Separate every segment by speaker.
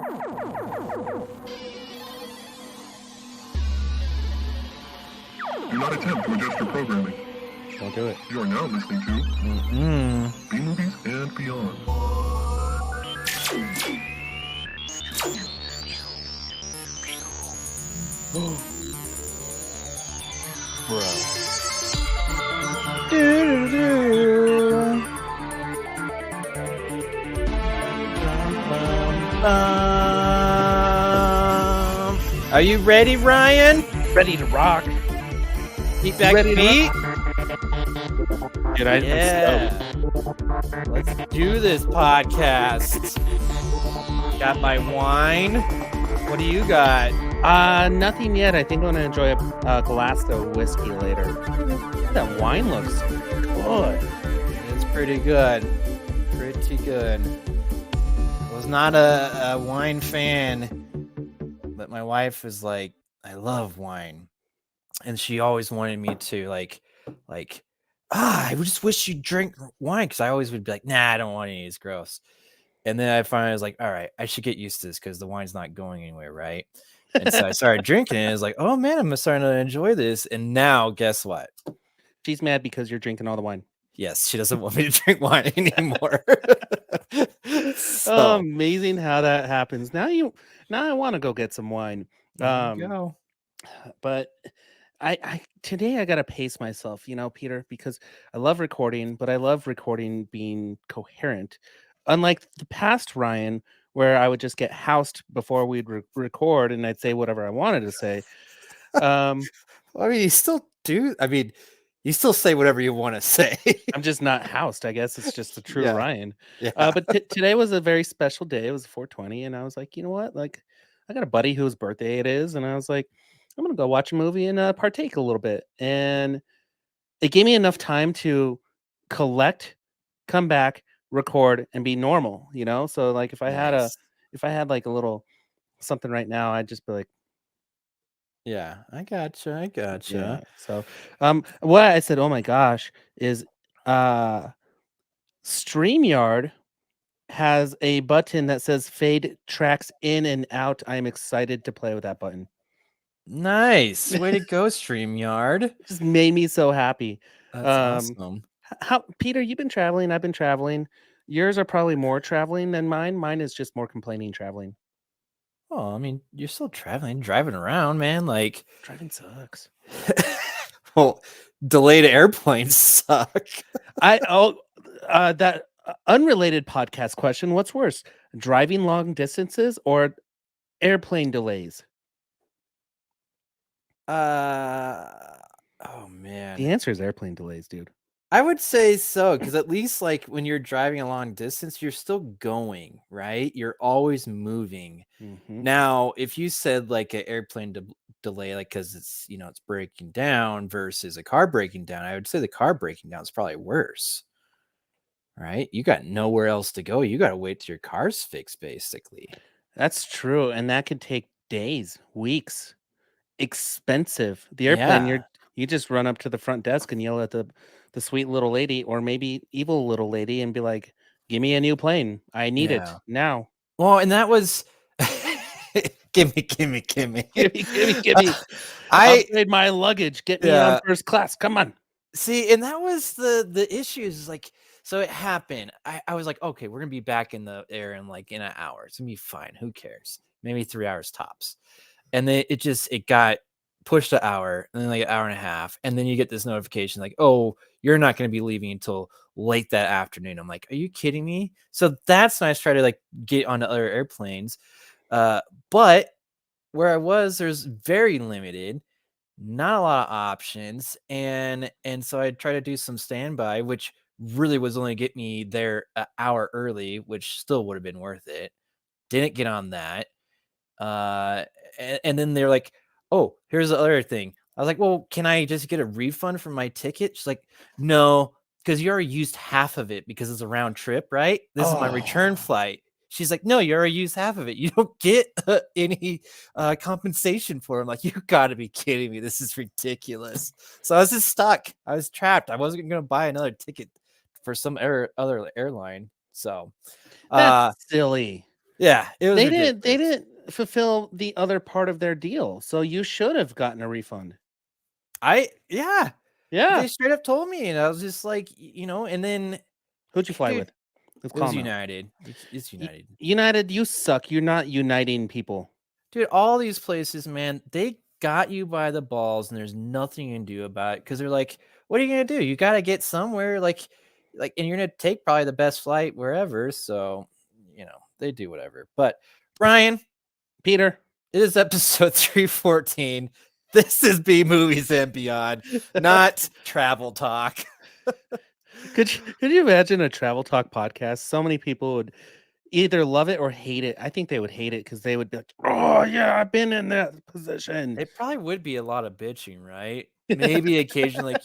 Speaker 1: Do not attempt to adjust your programming.
Speaker 2: Don't do it.
Speaker 1: You are now listening to B-Movies and Beyond.
Speaker 2: Bro.
Speaker 3: Are you ready, Ryan?
Speaker 2: Ready to rock.
Speaker 3: Keep that beat.
Speaker 2: Dude,
Speaker 3: Yeah. Let's do this podcast. Got my wine. What do you got?
Speaker 2: Nothing yet. I think I'm gonna enjoy a glass of whiskey later. That wine looks good.
Speaker 3: It's pretty good. Pretty good. I was not a wine fan, but my wife was like, I love wine. And she always wanted me to I just wish you'd drink wine, because I always would be like, nah, I don't want any. It's gross. And then I finally was like, all right, I should get used to this because the wine's not going anywhere, right? And so I started drinking it. And it was like, oh man, I'm starting to enjoy this. And now, guess what?
Speaker 2: She's mad because you're drinking all the wine.
Speaker 3: Yes, she doesn't want me to drink wine anymore.
Speaker 2: Oh, amazing how that happens. Now I want to go get some wine.
Speaker 3: Go.
Speaker 2: But I today I gotta pace myself, Peter, because I love recording, but I love recording being coherent. Unlike the past Ryan, where I would just get housed before we'd record and I'd say whatever I wanted to say.
Speaker 3: I mean, you still do. I mean, you still say whatever you want to say.
Speaker 2: I'm just not housed. I guess it's just the true
Speaker 3: Yeah.
Speaker 2: Ryan.
Speaker 3: Yeah.
Speaker 2: But today was a very special day. It was 420, and I was like, you know what? Like, I got a buddy whose birthday it is, and I was like, I'm gonna go watch a movie and partake a little bit. And it gave me enough time to collect, come back, record, and be normal. So like, if I had like a little something right now, I'd just be like,
Speaker 3: Yeah, I gotcha.
Speaker 2: yeah. So, what I said, oh my gosh, is StreamYard has a button that says fade tracks in and out. I'm excited to play with that button.
Speaker 3: Nice. Way to go, StreamYard.
Speaker 2: It just made me so happy.
Speaker 3: That's awesome.
Speaker 2: How, Peter, you've been traveling, I've been traveling. Yours are probably more traveling than mine. Mine is just more complaining traveling.
Speaker 3: Oh, I mean, you're still driving around, man. Like,
Speaker 2: Driving sucks.
Speaker 3: well, delayed airplanes suck.
Speaker 2: That unrelated podcast question. What's worse, driving long distances or airplane delays?
Speaker 3: Oh man.
Speaker 2: The answer is airplane delays, dude.
Speaker 3: I would say so, because at least like when you're driving a long distance, you're still going, right? You're always moving.
Speaker 2: Mm-hmm.
Speaker 3: Now, if you said like an airplane delay, like because it's it's breaking down versus a car breaking down, I would say the car breaking down is probably worse, right? You got nowhere else to go. You got to wait till your car's fixed, basically.
Speaker 2: That's true, and that could take days, weeks. Expensive. The airplane, you just run up to the front desk and yell at the sweet little lady, or maybe evil little lady, and be like, give me a new plane. I need it now.
Speaker 3: Well, and that was give me.
Speaker 2: Give me. I upgrade my luggage. Get me on first class. Come on.
Speaker 3: See, and that was the issue is like, so it happened. I was like, okay, we're gonna be back in the air in an hour. It's gonna be fine. Who cares? Maybe 3 hours tops. And then it got pushed an hour, and then like an hour and a half, and then you get this notification like, oh, you're not going to be leaving until late that afternoon. I'm like, are you kidding me? So that's when I started like get on other airplanes, but where I was, there's very limited, not a lot of options, and so I tried to do some standby, which really was only get me there an hour early, which still would have been worth it. Didn't get on that. And then they're like, oh, here's the other thing. I was like, well, can I just get a refund from my ticket? She's like, no, because you already used half of it because it's a round trip, right? This is my return flight. She's like, no, you already used half of it. You don't get any compensation for it. I'm like, you got to be kidding me. This is ridiculous. So I was just stuck. I was trapped. I wasn't going to buy another ticket for some other airline. So
Speaker 2: that's silly.
Speaker 3: Yeah, it was
Speaker 2: They
Speaker 3: ridiculous.
Speaker 2: didn't fulfill the other part of their deal, so you should have gotten a refund.
Speaker 3: Yeah,
Speaker 2: Yeah.
Speaker 3: they straight up told me, and I was just like, and then,
Speaker 2: Who'd you fly
Speaker 3: dude,
Speaker 2: with? Let's
Speaker 3: it
Speaker 2: call
Speaker 3: was
Speaker 2: them out.
Speaker 3: United. It's United.
Speaker 2: United, you suck. You're not uniting people.
Speaker 3: Dude, all these places, man, they got you by the balls, and there's nothing you can do about it because they're like, "What are you gonna do? You gotta get somewhere, and you're gonna take probably the best flight wherever." So, they do whatever. But Ryan,
Speaker 2: Peter.
Speaker 3: it is episode 314. This is B Movies and Beyond, not travel talk.
Speaker 2: Could you imagine a travel talk podcast? So many people would either love it or hate it. I think they would hate it because they would be like, "Oh yeah, I've been in that position."
Speaker 3: It probably would be a lot of bitching, right? Maybe occasionally,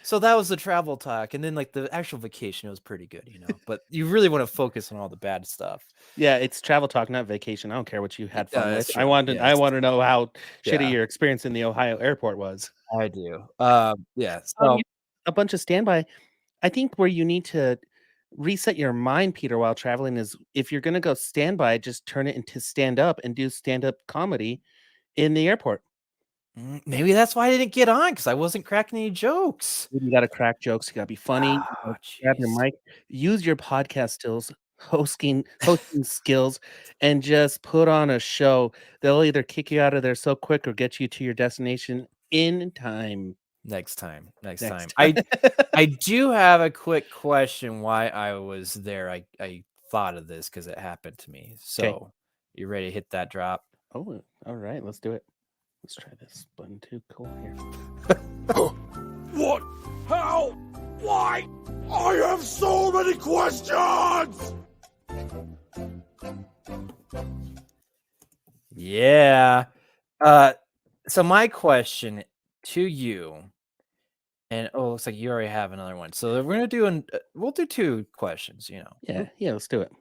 Speaker 3: so that was the travel talk, and then like the actual vacation was pretty good, but you really want to focus on all the bad stuff.
Speaker 2: Yeah, it's travel talk, not vacation. I don't care what you had fun
Speaker 3: That's
Speaker 2: with.
Speaker 3: true.
Speaker 2: I
Speaker 3: Yes.
Speaker 2: want to know how shitty
Speaker 3: Yeah,
Speaker 2: your experience in the Ohio airport was.
Speaker 3: I do. Yeah.
Speaker 2: You-
Speaker 3: So
Speaker 2: a bunch of standby. I think where you need to reset your mind, Peter, while traveling is if you're going to go standby, just turn it into stand up and do stand up comedy in the airport.
Speaker 3: maybe that's why I didn't get on because I wasn't cracking any jokes.
Speaker 2: You got to crack jokes. You got to be funny. You
Speaker 3: Oh,
Speaker 2: gotta grab your
Speaker 3: jeez.
Speaker 2: mic, use your podcast skills, hosting skills, and just put on a show. They'll either kick you out of there so quick or get you to your destination in time.
Speaker 3: Next time. Next time.
Speaker 2: Next time.
Speaker 3: I do have a quick question why I was there. I thought of this because it happened to me. So you ready to hit that drop?
Speaker 2: Oh, all right. Let's do it. Let's try this button too. Cool here.
Speaker 1: What? How? Why? I have so many questions!
Speaker 3: Yeah. So my question to you, and looks like you already have another one. So we're gonna we'll do two questions.
Speaker 2: Yeah. Let's do it.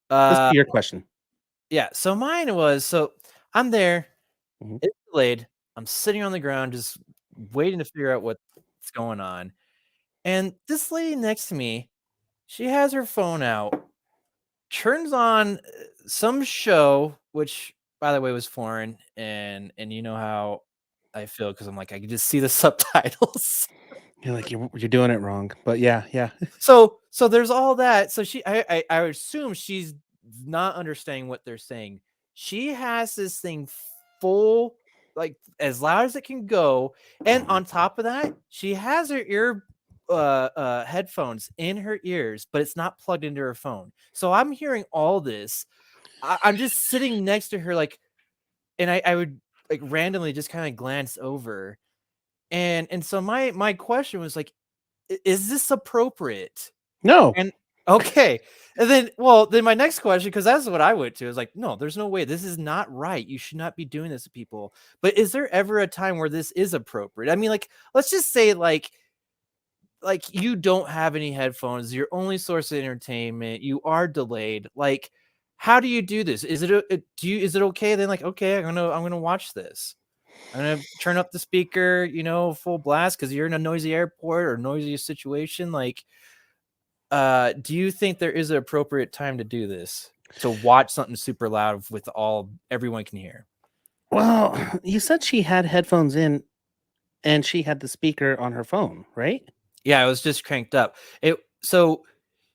Speaker 2: Let's
Speaker 3: Uh,
Speaker 2: do your question.
Speaker 3: yeah. So mine was I'm there.
Speaker 2: Mhm.
Speaker 3: It's delayed. I'm sitting on the ground, just waiting to figure out what's going on. And this lady next to me, she has her phone out, turns on some show, which by the way was foreign, and you know how I feel because I'm like I can just see the subtitles.
Speaker 2: You're like you're doing it wrong, but yeah.
Speaker 3: So there's all that. So I would assume she's not understanding what they're saying. She has this thing full, like as loud as it can go, and on top of that, she has her headphones in her ears, but it's not plugged into her phone. So I'm hearing all this. I'm just sitting next to her, like, and I would like randomly just kind of glance over, and so my question was like, Is this appropriate?"
Speaker 2: No.
Speaker 3: And okay. And then my next question, because that's what I went to, is like, no, there's no way. This is not right. You should not be doing this to people. But is there ever a time where this is appropriate? I mean, like, let's just say like you don't have any headphones, your only source of entertainment, you are delayed. Like, how do you do this? Is it okay? Then like, okay, I'm gonna watch this. I'm gonna turn up the speaker, full blast because you're in a noisy airport or noisy situation. Like, do you think there is an appropriate time to do this? To watch something super loud with everyone can hear?
Speaker 2: Well, you said she had headphones in and she had the speaker on her phone, right?
Speaker 3: Yeah, it was just cranked up.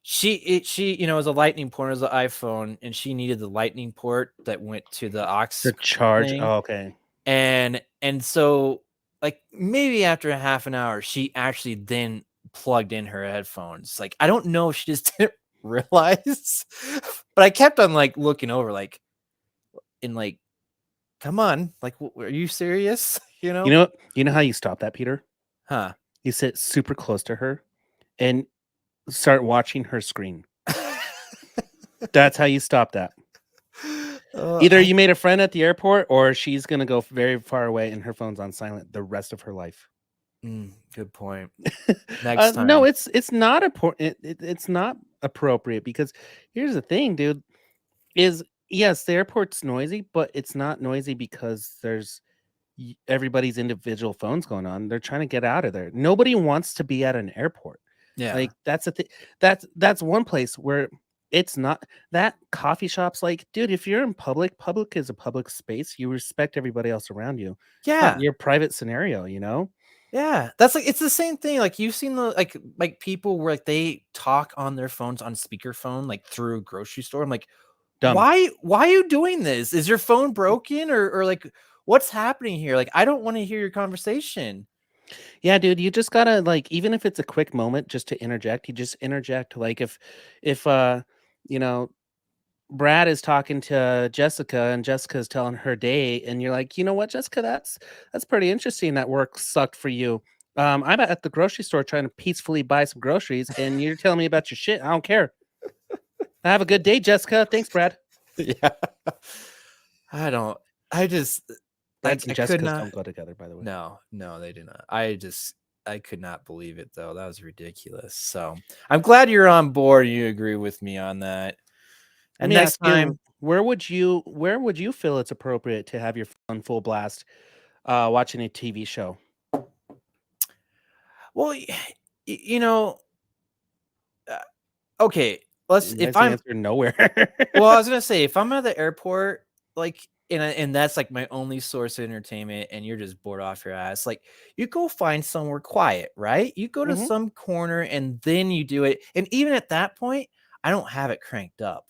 Speaker 3: She was a lightning port, it was an iPhone, and she needed the lightning port that went to the aux
Speaker 2: The charge.
Speaker 3: thing.
Speaker 2: Oh, okay.
Speaker 3: And so like maybe after a half an hour, she actually then plugged in her headphones. Like I don't know if she just didn't realize, but I kept on like looking over, like in like, come on, like are you serious?
Speaker 2: You know how you stop that, Peter?
Speaker 3: Huh?
Speaker 2: You sit super close to her and start watching her screen. That's how you stop that. Either you made a friend at the airport or she's going to go very far away and her phone's on silent the rest of her life.
Speaker 3: Good point. Next time.
Speaker 2: No, it's not important. It's not appropriate because here's the thing, dude, is yes, the airport's noisy, but it's not noisy because there's everybody's individual phones going on. They're trying to get out of there. Nobody wants to be at an airport.
Speaker 3: Yeah.
Speaker 2: Like that's a thing. That's one place where It's not that coffee shops like, dude, if you're in public, public is a public space. You respect everybody else around you. It's not
Speaker 3: Yeah.
Speaker 2: your private scenario, you know?
Speaker 3: Yeah, that's like it's the same thing. Like you've seen the like people where like they talk on their phones on speakerphone like through a grocery store. I'm like,
Speaker 2: Dumb.
Speaker 3: why are you doing this? Is your phone broken or like what's happening here? Like I don't want to hear your conversation.
Speaker 2: Yeah, dude, you just gotta like, even if it's a quick moment just to interject, you just interject. Like if you know, Brad is talking to Jessica and Jessica's telling her day, and you're like, you know what, Jessica, that's pretty interesting. That work sucked for you. I'm at the grocery store trying to peacefully buy some groceries, and you're telling me about your shit. I don't care. Have a good day, Jessica. Thanks, Brad.
Speaker 3: Yeah. I don't I just
Speaker 2: Brads
Speaker 3: I
Speaker 2: and
Speaker 3: could
Speaker 2: Jessicas
Speaker 3: not.
Speaker 2: don't go together, by the way.
Speaker 3: No, they do not. I could not believe it though. That was ridiculous. So I'm glad you're on board. You agree with me on that.
Speaker 2: Let
Speaker 3: And
Speaker 2: me
Speaker 3: next
Speaker 2: ask you,
Speaker 3: time,
Speaker 2: where would you feel it's appropriate to have your phone full blast watching a TV show?
Speaker 3: well, you know, uh, okay, let's if
Speaker 2: Nice
Speaker 3: I'm
Speaker 2: answer, nowhere.
Speaker 3: well, I was gonna say if I'm at the airport, like, and that's like my only source of entertainment, and you're just bored off your ass, like you go find somewhere quiet, right? You go to
Speaker 2: Mhm.
Speaker 3: some corner and then you do it. And even at that point, I don't have it cranked up.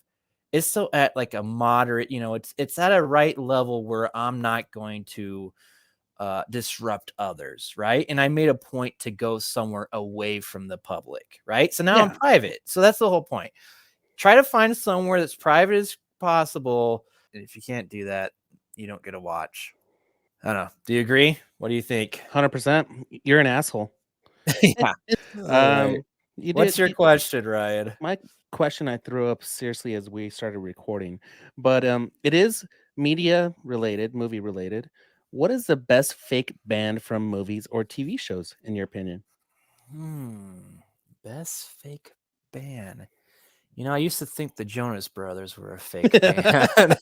Speaker 3: It's still at like a moderate, it's at a right level where I'm not going to disrupt others, right? And I made a point to go somewhere away from the public, right? So now I'm
Speaker 2: Yeah,
Speaker 3: private. So that's the whole point. Try to find somewhere that's private as possible. And if you can't do that, you don't get a watch. I don't know. Do you agree? What do you think?
Speaker 2: 100%. You're an asshole.
Speaker 3: Yeah. All right.
Speaker 2: Um, you
Speaker 3: What's
Speaker 2: did
Speaker 3: your
Speaker 2: you,
Speaker 3: question, Ryan?
Speaker 2: my question I threw up seriously as we started recording, but it is media related, movie related. What is the best fake band from movies or TV shows in your opinion?
Speaker 3: Best fake band. I used to think the Jonas Brothers were a fake band.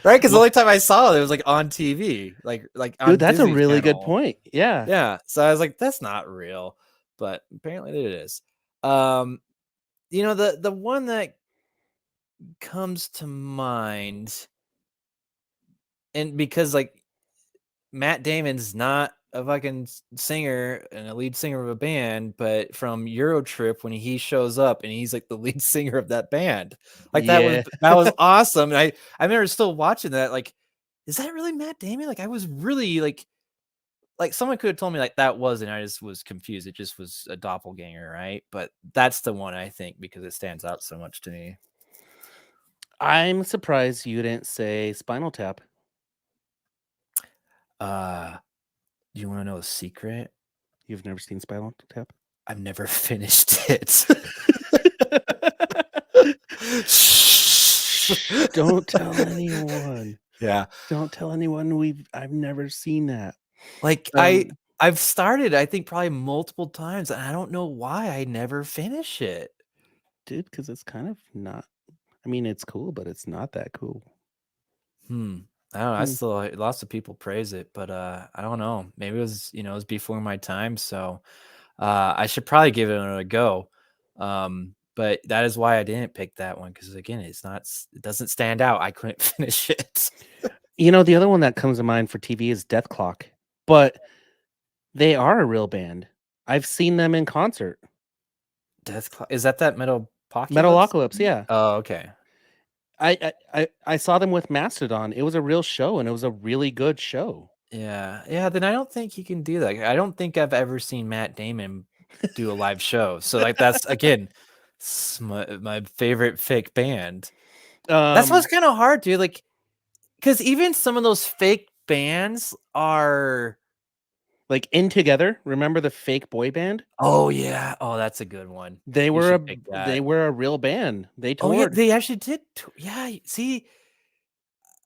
Speaker 3: Right? Because the
Speaker 2: Well,
Speaker 3: only time I saw it was like on TV, like
Speaker 2: dude,
Speaker 3: on
Speaker 2: that's a
Speaker 3: Disney
Speaker 2: really good
Speaker 3: Channel.
Speaker 2: point. Yeah.
Speaker 3: Yeah. So I was like, that's not real. But apparently it is. Um, the one that comes to mind, and because like Matt Damon's not a fucking singer and a lead singer of a band, but from Eurotrip when he shows up and he's like the lead singer of that band. Like
Speaker 2: Yeah.
Speaker 3: that was awesome. And I remember still watching that, like, is that really Matt Damon? Like I was really like someone could have told me like that wasn't, I just was confused. It just was a doppelganger, right? But that's the one I think because it stands out so much to me.
Speaker 2: I'm surprised you didn't say Spinal Tap.
Speaker 3: Do you want to know a secret?
Speaker 2: You've never seen Spinal Tap?
Speaker 3: I've never finished it.
Speaker 2: Shh, don't tell anyone.
Speaker 3: Yeah.
Speaker 2: Don't tell anyone I've never seen that.
Speaker 3: Like
Speaker 2: Um,
Speaker 3: I've started, I think probably multiple times, and I don't know why I never finish it.
Speaker 2: dude, because it's kind of not. I mean, it's cool, but it's not that cool.
Speaker 3: I don't know. I
Speaker 2: Hmm.
Speaker 3: still lots of people praise it, but I don't know. Maybe it was before my time, so I should probably give it a go. But that is why I didn't pick that one because again, it doesn't stand out. I couldn't finish it.
Speaker 2: The other one that comes to mind for TV is Death Clock, but they are a real band. I've seen them in concert.
Speaker 3: Is that Metal Apocalypse?
Speaker 2: Metalocalypse, yeah.
Speaker 3: Oh, okay.
Speaker 2: I saw them with Mastodon. It was a real show, and it was a really good show.
Speaker 3: Yeah, yeah. Then I don't think he can do that. I don't think I've ever seen Matt Damon do a live show. So like that's again my favorite fake band. That's what's
Speaker 2: Um,
Speaker 3: kind of hard, dude. Like, because even some of those fake bands are.
Speaker 2: like In Together. Remember the fake boy band?
Speaker 3: Oh yeah. Oh, that's a good one.
Speaker 2: They
Speaker 3: You
Speaker 2: were
Speaker 3: should
Speaker 2: a
Speaker 3: pick
Speaker 2: they
Speaker 3: that.
Speaker 2: were a real band. They
Speaker 3: Oh yeah,
Speaker 2: toured.
Speaker 3: they actually did. Yeah. See,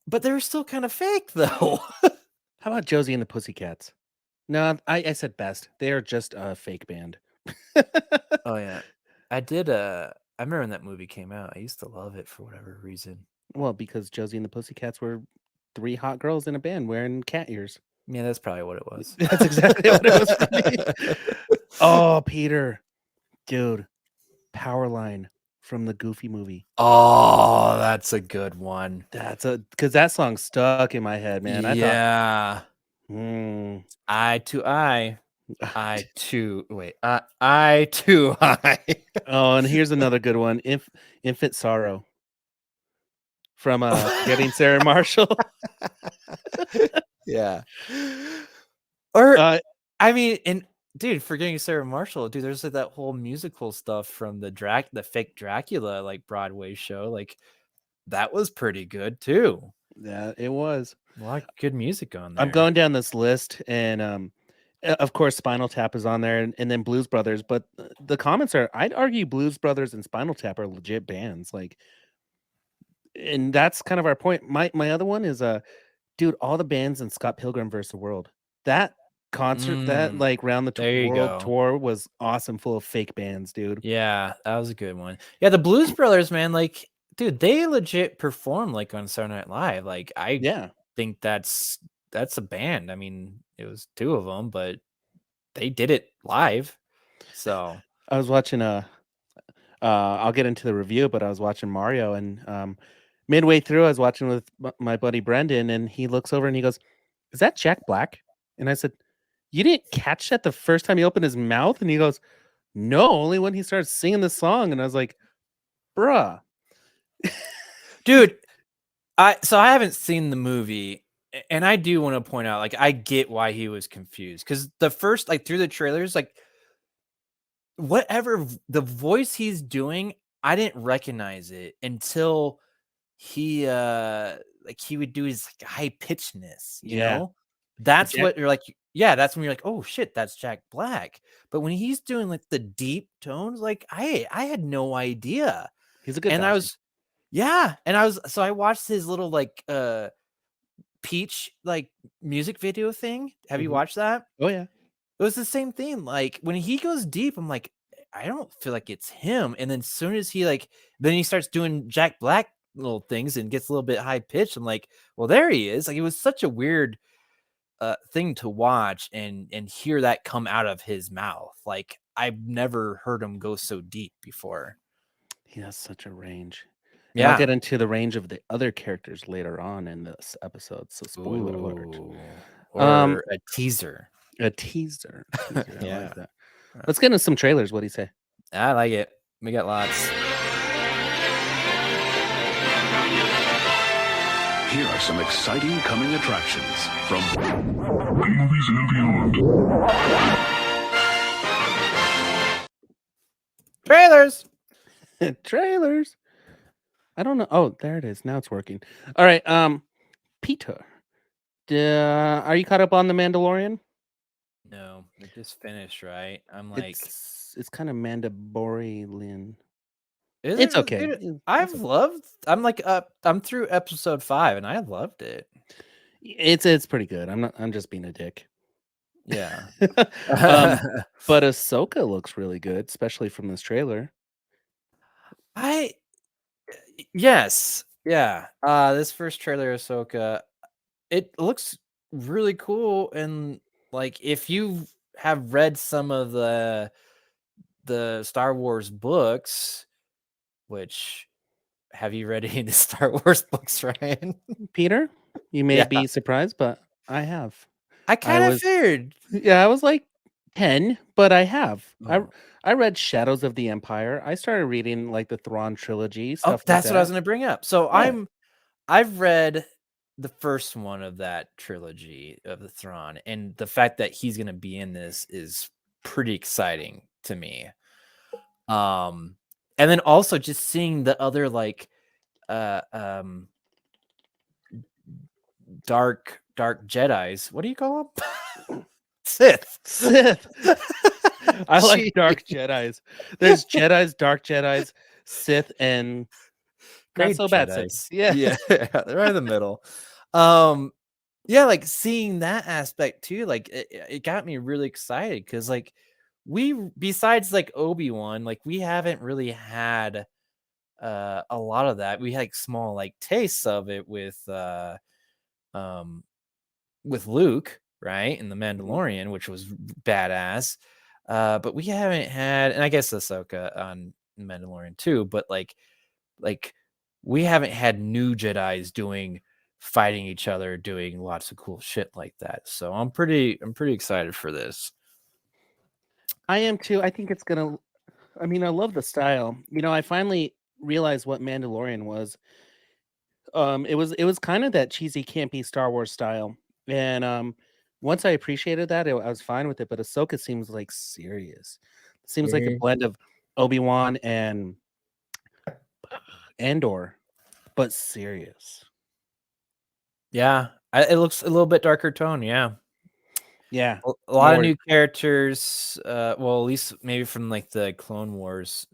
Speaker 3: but they were still kind of fake though.
Speaker 2: How about Josie and the Pussycats? No, I said best. They are just a fake band.
Speaker 3: Oh yeah, I did. I remember when that movie came out. I used to love it for whatever reason.
Speaker 2: Well, because Josie and the Pussycats were three hot girls in a band wearing cat ears.
Speaker 3: Yeah, that's probably what it was.
Speaker 2: That's exactly what it was for me. Oh, Peter, dude, Powerline from the Goofy movie.
Speaker 3: Oh, that's a good one.
Speaker 2: Because that song stuck in my head, man. I thought,
Speaker 3: Yeah.
Speaker 2: mm,
Speaker 3: Eye to eye. Eye to wait. Eye to eye.
Speaker 2: oh, and here's another good one, Infant Sorrow from Forgetting Sarah Marshall.
Speaker 3: Yeah. Or
Speaker 2: Uh,
Speaker 3: I mean, and dude, forgetting Sarah Marshall, dude, there's like that whole musical stuff from the fake Dracula like Broadway show. Like that was pretty good too.
Speaker 2: yeah, it was.
Speaker 3: A lot of good music on
Speaker 2: I'm
Speaker 3: there.
Speaker 2: going down this list, and of course, Spinal Tap is on there, and then Blues Brothers. But the comments are, I'd argue Blues Brothers and Spinal Tap are legit bands. Like, and that's kind of our point. My other one is dude, all the bands in Scott Pilgrim vs. the World. That concert, that like round the
Speaker 3: There you
Speaker 2: world
Speaker 3: go.
Speaker 2: tour was awesome, full of fake bands, dude.
Speaker 3: Yeah, that was a good one. Yeah, the Blues Brothers, man, like, dude, they legit perform like on Saturday Night Live. Like, I
Speaker 2: Yeah,
Speaker 3: think that's a band. I mean, it was two of them, but they did it live. So,
Speaker 2: I was watching I'll get into the review, but I was watching Mario, and midway through, I was watching with my buddy Brendan, and he looks over and he goes, "Is that Jack Black?" And I said, "You didn't catch that the first time he opened his mouth?" And he goes, "No, only when he started singing the song." And I was like, "Bruh."
Speaker 3: dude, I haven't seen the movie, and I do want to point out, like, I get why he was confused because the first, like, through the trailers, like, the voice he's doing, I didn't recognize it until he like he would do his like high pitchedness, you
Speaker 2: Yeah,
Speaker 3: know? That's
Speaker 2: Jack,
Speaker 3: what you're like, yeah, that's when you're like, oh shit, that's Jack Black. But when he's doing like the deep tones, like I had no idea.
Speaker 2: he's a good
Speaker 3: And I
Speaker 2: doctor.
Speaker 3: was yeah, and I was so I watched his little like Peach like music video thing. Have you
Speaker 2: Mhm.
Speaker 3: watched that?
Speaker 2: Oh yeah,
Speaker 3: It was the same thing, like, when he goes deep, I'm like, I don't feel like it's him, and then as soon as he, like then he starts doing Jack Black little things and gets a little bit high pitched, I'm like, "Well, there he is." Like, it was such a weird, thing to watch and hear that come out of his mouth, like, I've never heard him go so deep before.
Speaker 2: he has such a range. And I'll
Speaker 3: Yeah.
Speaker 2: get into the range of the other characters later on in this episode, so spoiler alert.
Speaker 3: Ooh,
Speaker 2: Um,
Speaker 3: or a teaser.
Speaker 2: a teaser. I
Speaker 3: Yeah,
Speaker 2: like that. Let's get into some trailers. What do you say?
Speaker 3: I like it. We got lots.
Speaker 1: Here are some exciting coming attractions from
Speaker 4: Movies and Beyond.
Speaker 3: Trailers!
Speaker 2: Trailers. I don't know. Oh, there it is. Now it's working. All right. Peter, are you caught up on the Mandalorian?
Speaker 3: No, it just finished, right? I'm like,
Speaker 2: It's kind of Mandalorian.
Speaker 3: is
Speaker 2: It's
Speaker 3: it?
Speaker 2: okay.
Speaker 3: Dude,
Speaker 2: It's okay.
Speaker 3: I'm like I'm through episode 5 and I loved it.
Speaker 2: It's pretty good. I'm just being a dick.
Speaker 3: Yeah.
Speaker 2: um, but Ahsoka looks really good, especially from this trailer.
Speaker 3: I yes. Yeah. This first trailer of Ahsoka, it looks really cool, and like if you have read some of the Star Wars books, which have you read any of the Star Wars books, Ryan?
Speaker 2: Peter, you may
Speaker 3: Yeah.
Speaker 2: be surprised, but I have.
Speaker 3: I
Speaker 2: I
Speaker 3: kind of
Speaker 2: was
Speaker 3: figured.
Speaker 2: Yeah, I was like 10, but I have.
Speaker 3: Oh.
Speaker 2: I read Shadows of the Empire. I started reading like the Thrawn trilogy,
Speaker 3: Oh,
Speaker 2: stuff like
Speaker 3: that's what I was
Speaker 2: that.
Speaker 3: gonna bring up. So
Speaker 2: Yeah.
Speaker 3: I've read the first one of that trilogy of the Thrawn, and the fact that he's gonna be in this is pretty exciting to me. Um, and then also just seeing the other like uh um dark Jedis. What do you call them? Sith.
Speaker 2: Sith. I like
Speaker 3: Gee.
Speaker 2: dark Jedis. There's Jedis, dark Jedis, Sith, and not
Speaker 3: Great
Speaker 2: so bad Sith.
Speaker 3: Jedis.
Speaker 2: Yeah.
Speaker 3: Yeah, they're right in the middle. Um, yeah, like seeing that aspect too, like it got me really excited because like besides like Obi-Wan, like we haven't really had a lot of that. We had like small like tastes of it um with Luke, right? And the
Speaker 2: Mhm.
Speaker 3: Mandalorian, which was badass. But we haven't had, and I guess Ahsoka on Mandalorian too, but like we haven't had new Jedis fighting each other, doing lots of cool shit like that. So I'm pretty excited for this.
Speaker 2: I am too. I think it's gonna. I mean, I love the style. I finally realized what Mandalorian was. It was kind of that cheesy, campy Star Wars style, and once I appreciated that, I was fine with it. But Ahsoka seems like serious. Seems like a blend of Obi-Wan and Andor, but serious.
Speaker 3: Yeah, it looks a little bit darker tone. Yeah,
Speaker 2: Yeah,
Speaker 3: a lot of
Speaker 2: more.
Speaker 3: new characters. Well, at least maybe from like the Clone Wars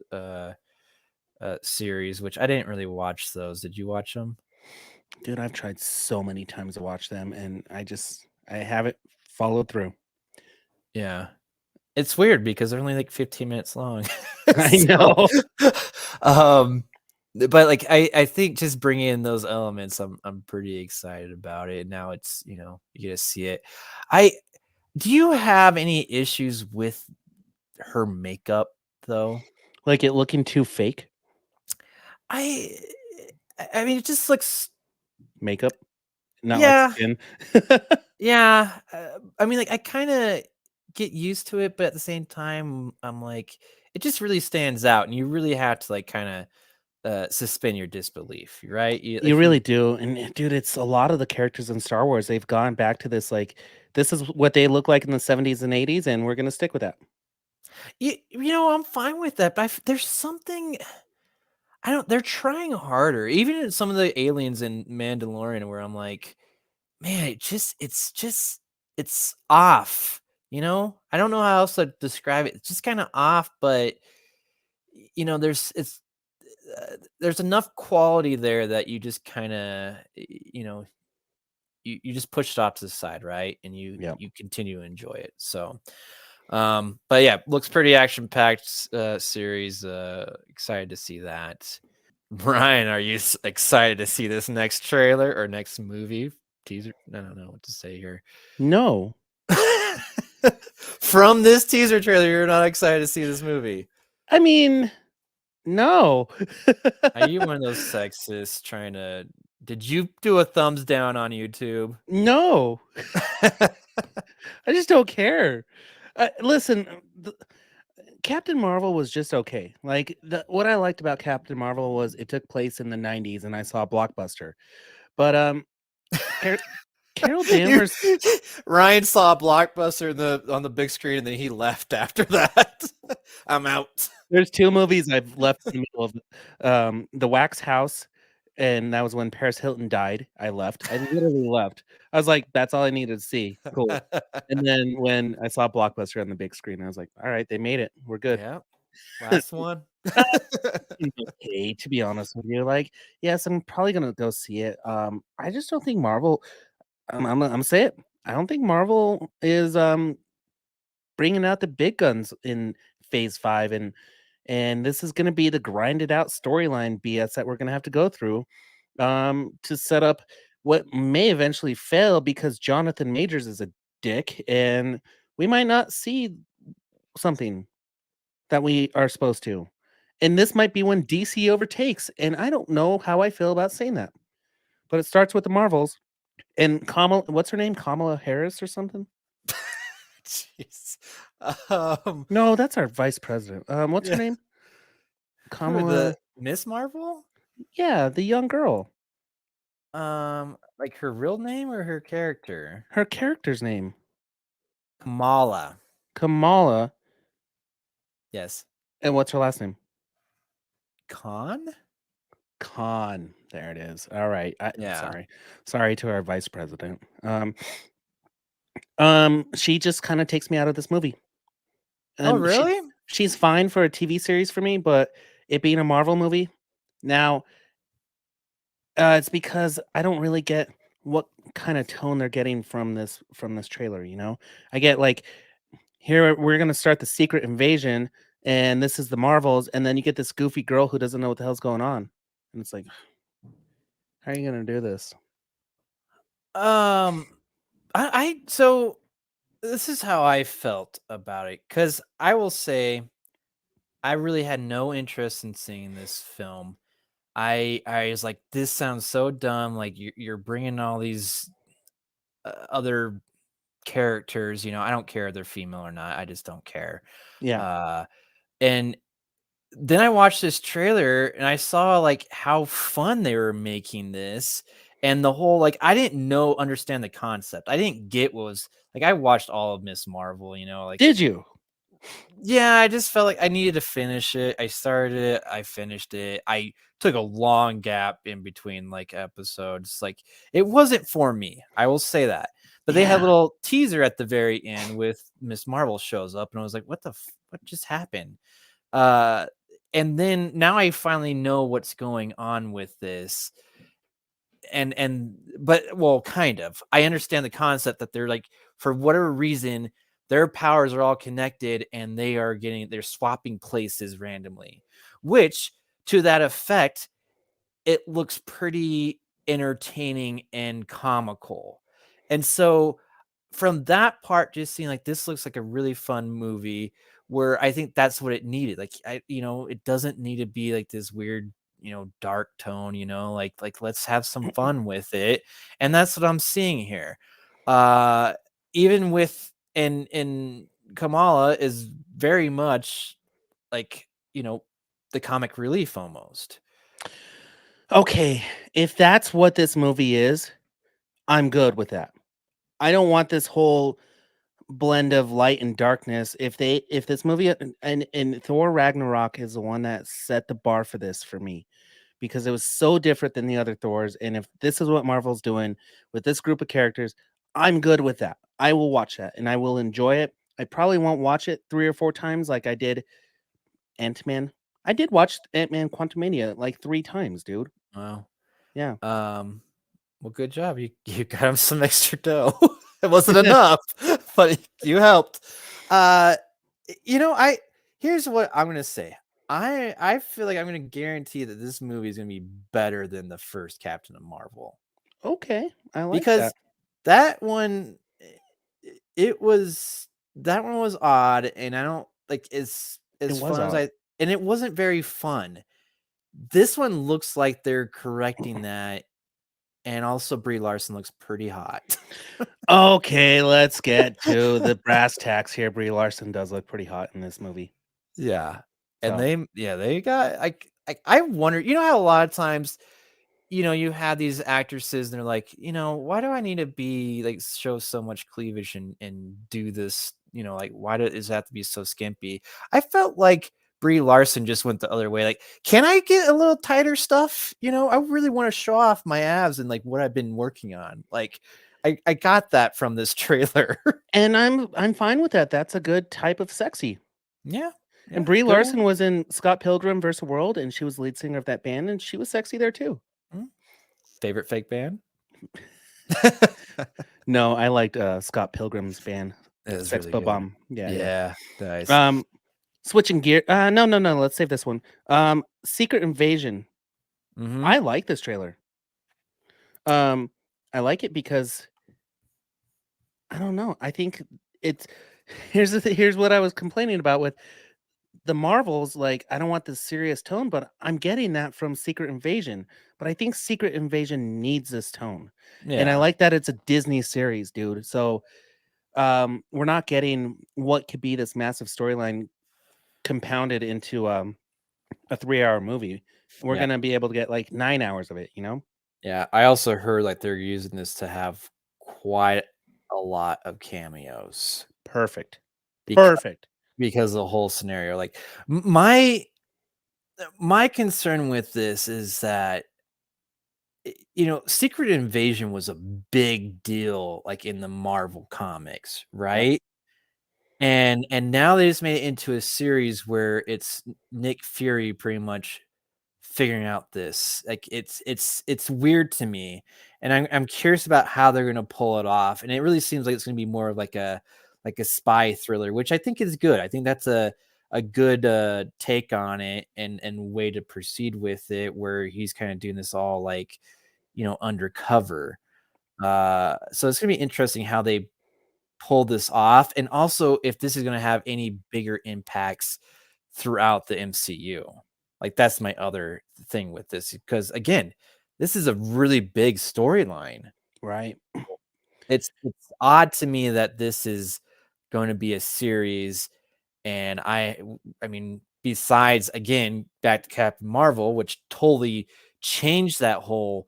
Speaker 3: series, which I didn't really watch those. Did you watch them?
Speaker 2: Dude, I've tried so many times to watch them, and I haven't followed through.
Speaker 3: Yeah. It's weird because they're only like 15 minutes long.
Speaker 2: I know.
Speaker 3: um but like I think just bringing in those elements, I'm pretty excited about it. Now it's, you get to see it. I Do you have any issues with her makeup though?
Speaker 2: Like it looking too fake.
Speaker 3: I I mean, it just looks,
Speaker 2: Makeup, not like
Speaker 3: yeah.
Speaker 2: skin.
Speaker 3: Yeah, I mean, like, I kinda get used to it, but at the same time, I'm like, it just really stands out, and you really have to, like, kinda, suspend your disbelief, right? You
Speaker 2: You
Speaker 3: like, you
Speaker 2: really do, and dude, it's a lot of the characters in Star Wars. They've gone back to this, like, this is what they look like in the 70s and 80s, and we're gonna stick with that.
Speaker 3: I'm fine with that, but there's something I don't they're trying harder, even in some of the aliens in Mandalorian where I'm like, "Man, it's off," you know? I don't know how else to describe it. It's just kinda off, but, there's enough quality there that you just kinda, you just push it off to the side, right? And
Speaker 2: Yeah.
Speaker 3: you continue to enjoy it. So, but yeah, looks pretty action packed series. Excited to see that. Brian, are you excited to see this next trailer or next movie teaser? I don't know what to say here.
Speaker 2: No.
Speaker 3: From this teaser trailer, you're not excited to see this movie.
Speaker 2: I mean, no.
Speaker 3: Are you one of those sexists trying to? Did you do a thumbs down on YouTube?
Speaker 2: No. I just don't care. Listen, Captain Marvel was just okay. Like, what I liked about Captain Marvel was it took place in the 90s, and I saw Blockbuster. But, Car Carol
Speaker 3: You-
Speaker 2: Danvers.
Speaker 3: Ryan saw Blockbuster on the big screen, and then he left after that. I'm out.
Speaker 2: There's 2 movies I've left in the middle of, The Wax House, and that was when Paris Hilton died. I left. I literally left. I was like, "That's all I needed to see. Cool." And then when I saw Blockbuster on the big screen, I was like, "Alright, they made it. We're good."
Speaker 3: Yeah. Last one.
Speaker 2: It's okay, to be honest with you. Like, yes, I'm probably gonna go see it. I just don't think Marvel. I'm say it. I don't think Marvel is bringing out the big guns in Phase 5, and this is gonna be the grinded out storyline BS that we're gonna have to go through to set up what may eventually fail because Jonathan Majors is a dick, and we might not see something that we are supposed to. And this might be when DC overtakes. And I don't know how I feel about saying that. But it starts with the Marvels and Kamala, what's her name? Kamala Harris or something?
Speaker 3: Jeez.
Speaker 2: No, that's our vice president. What's her
Speaker 3: Yeah.
Speaker 2: name?
Speaker 3: Who,
Speaker 2: Kamala.
Speaker 3: the Miss Marvel?
Speaker 2: Yeah, the young girl.
Speaker 3: Like her real name or her character?
Speaker 2: Her character's name.
Speaker 3: Kamala.
Speaker 2: Kamala.
Speaker 3: Yes.
Speaker 2: And what's her last name?
Speaker 3: Khan?
Speaker 2: Khan. There it is. All right.
Speaker 3: Yeah.
Speaker 2: Sorry to our vice president. She just kind of takes me out of this movie.
Speaker 3: Oh, really?
Speaker 2: She's fine for a TV series for me, but it being a Marvel movie, now, it's because I don't really get what kind of tone they're getting from this trailer, you know? I get like, here we're gonna start the secret invasion, and this is the Marvels, and then you get this goofy girl who doesn't know what the hell's going on. And it's like, how are you gonna do this?
Speaker 3: So this is how I felt about it, because I will say I really had no interest in seeing this film. I was like, "This sounds so dumb, like, you're bringing all these, other characters," I don't care if they're female or not, I just don't care.
Speaker 2: Yeah.
Speaker 3: Uh, and then I watched this trailer and I saw, like, how fun they were making this and the whole I didn't understand the concept. I didn't get what was I watched all of Miss Marvel,
Speaker 2: Did you?
Speaker 3: yeah, I just felt like I needed to finish it. I started it, I finished it. I took a long gap in between episodes. It wasn't for me. I will say that. But they had a
Speaker 2: Yeah.
Speaker 3: little teaser at the very end with Miss Marvel shows up and I was like, what just happened? Uh and then now I finally know what's going on with this but well, kind of. I understand the concept that they're for whatever reason, their powers are all connected and they're swapping places randomly, which to that effect, it looks pretty entertaining and comical. And so from that part, just seeing this looks like a really fun movie where I think that's what it needed. It doesn't need to be this weird, dark tone, let's have some fun with it. And that's what I'm seeing here. Uh Even with and Kamala is very much like, you know, the comic relief almost.
Speaker 2: Okay, if that's what this movie is, I'm good with that. I don't want this whole blend of light and darkness. If this movie and Thor Ragnarok is the one that set the bar for this for me because it was so different than the other Thors. And if this is what Marvel's doing with this group of characters, I'm good with that. I will watch that and I will enjoy it. I probably won't watch it 3 or 4 times like I did Ant-Man. I did watch Ant-Man Quantumania like 3 times, dude.
Speaker 3: Wow.
Speaker 2: Yeah.
Speaker 3: Um, well, good job. You got him some extra dough. It wasn't enough, but you helped. Uh, I here's what I'm gonna say. I feel like I'm gonna guarantee that this movie is gonna be better than the first Captain of Marvel
Speaker 2: Okay. I like
Speaker 3: because
Speaker 2: that.
Speaker 3: that one, it was that one was odd, and I don't
Speaker 2: It
Speaker 3: as
Speaker 2: was
Speaker 3: fun as
Speaker 2: odd.
Speaker 3: and it wasn't very fun. This one looks like they're correcting that. And also Brie Larson looks pretty hot.
Speaker 2: Okay, let's get to the brass tacks here. Brie Larson does look pretty hot in this movie.
Speaker 3: Yeah. And
Speaker 2: So,
Speaker 3: they got I wonder, how a lot of times, you have these actresses and they're like, why do I need to be show so much cleavage and do this, why does it have to be so skimpy? I felt like Brie Larson just went the other way. Can I get a little tighter stuff? I really want to show off my abs and what I've been working on. I got that from this trailer.
Speaker 2: and I'm fine with that. That's a good type of sexy.
Speaker 3: Yeah.
Speaker 2: And
Speaker 3: Yeah.
Speaker 2: Brie
Speaker 3: Good one.
Speaker 2: Larson was in Scott Pilgrim vs. World, and she was lead singer of that band, and she was sexy there too.
Speaker 3: Mm. Favorite fake band?
Speaker 2: No, I liked Scott Pilgrim's band,
Speaker 3: It was
Speaker 2: Sex
Speaker 3: really good.
Speaker 2: Bomb. Yeah, yeah.
Speaker 3: Yeah, nice.
Speaker 2: Switching gear. No, no, no. Let's save this one. Secret Invasion.
Speaker 3: Mhm.
Speaker 2: I like this trailer. Um, I like it because I don't know. I think it's here's what I was complaining about with the Marvels. Like, I don't want this serious tone, but I'm getting that from Secret Invasion. But I think Secret Invasion needs this tone, and I
Speaker 3: Yeah,
Speaker 2: like that it's a Disney series, dude. So, we're not getting what could be this massive storyline compounded into a 3-hour movie. We're
Speaker 3: yeah,
Speaker 2: gonna be able to get like 9 hours of it. You know,
Speaker 3: yeah. I also heard they're using this to have quite a lot of cameos
Speaker 2: perfect,
Speaker 3: because
Speaker 2: perfect.
Speaker 3: because of the whole scenario. My concern with this is that Secret Invasion was a big deal in the Marvel comics,
Speaker 2: Yep.
Speaker 3: right? And now they just made it into a series where it's Nick Fury pretty much figuring out this. It's weird to me, and I'm curious about how they're gonna pull it off. And it really seems like it's gonna be more of a spy thriller, which I think is good. I think that's a good take on it and way to proceed with it, where he's kind of doing this all undercover. So it's gonna be interesting how they pull this off, and also if this is gonna have any bigger impacts throughout the MCU. Like that's my other thing with this because again, this is a really big storyline.
Speaker 2: Right.
Speaker 3: It's odd to me that this is going to be a series, and I mean, besides again back to Captain Marvel, which totally changed that whole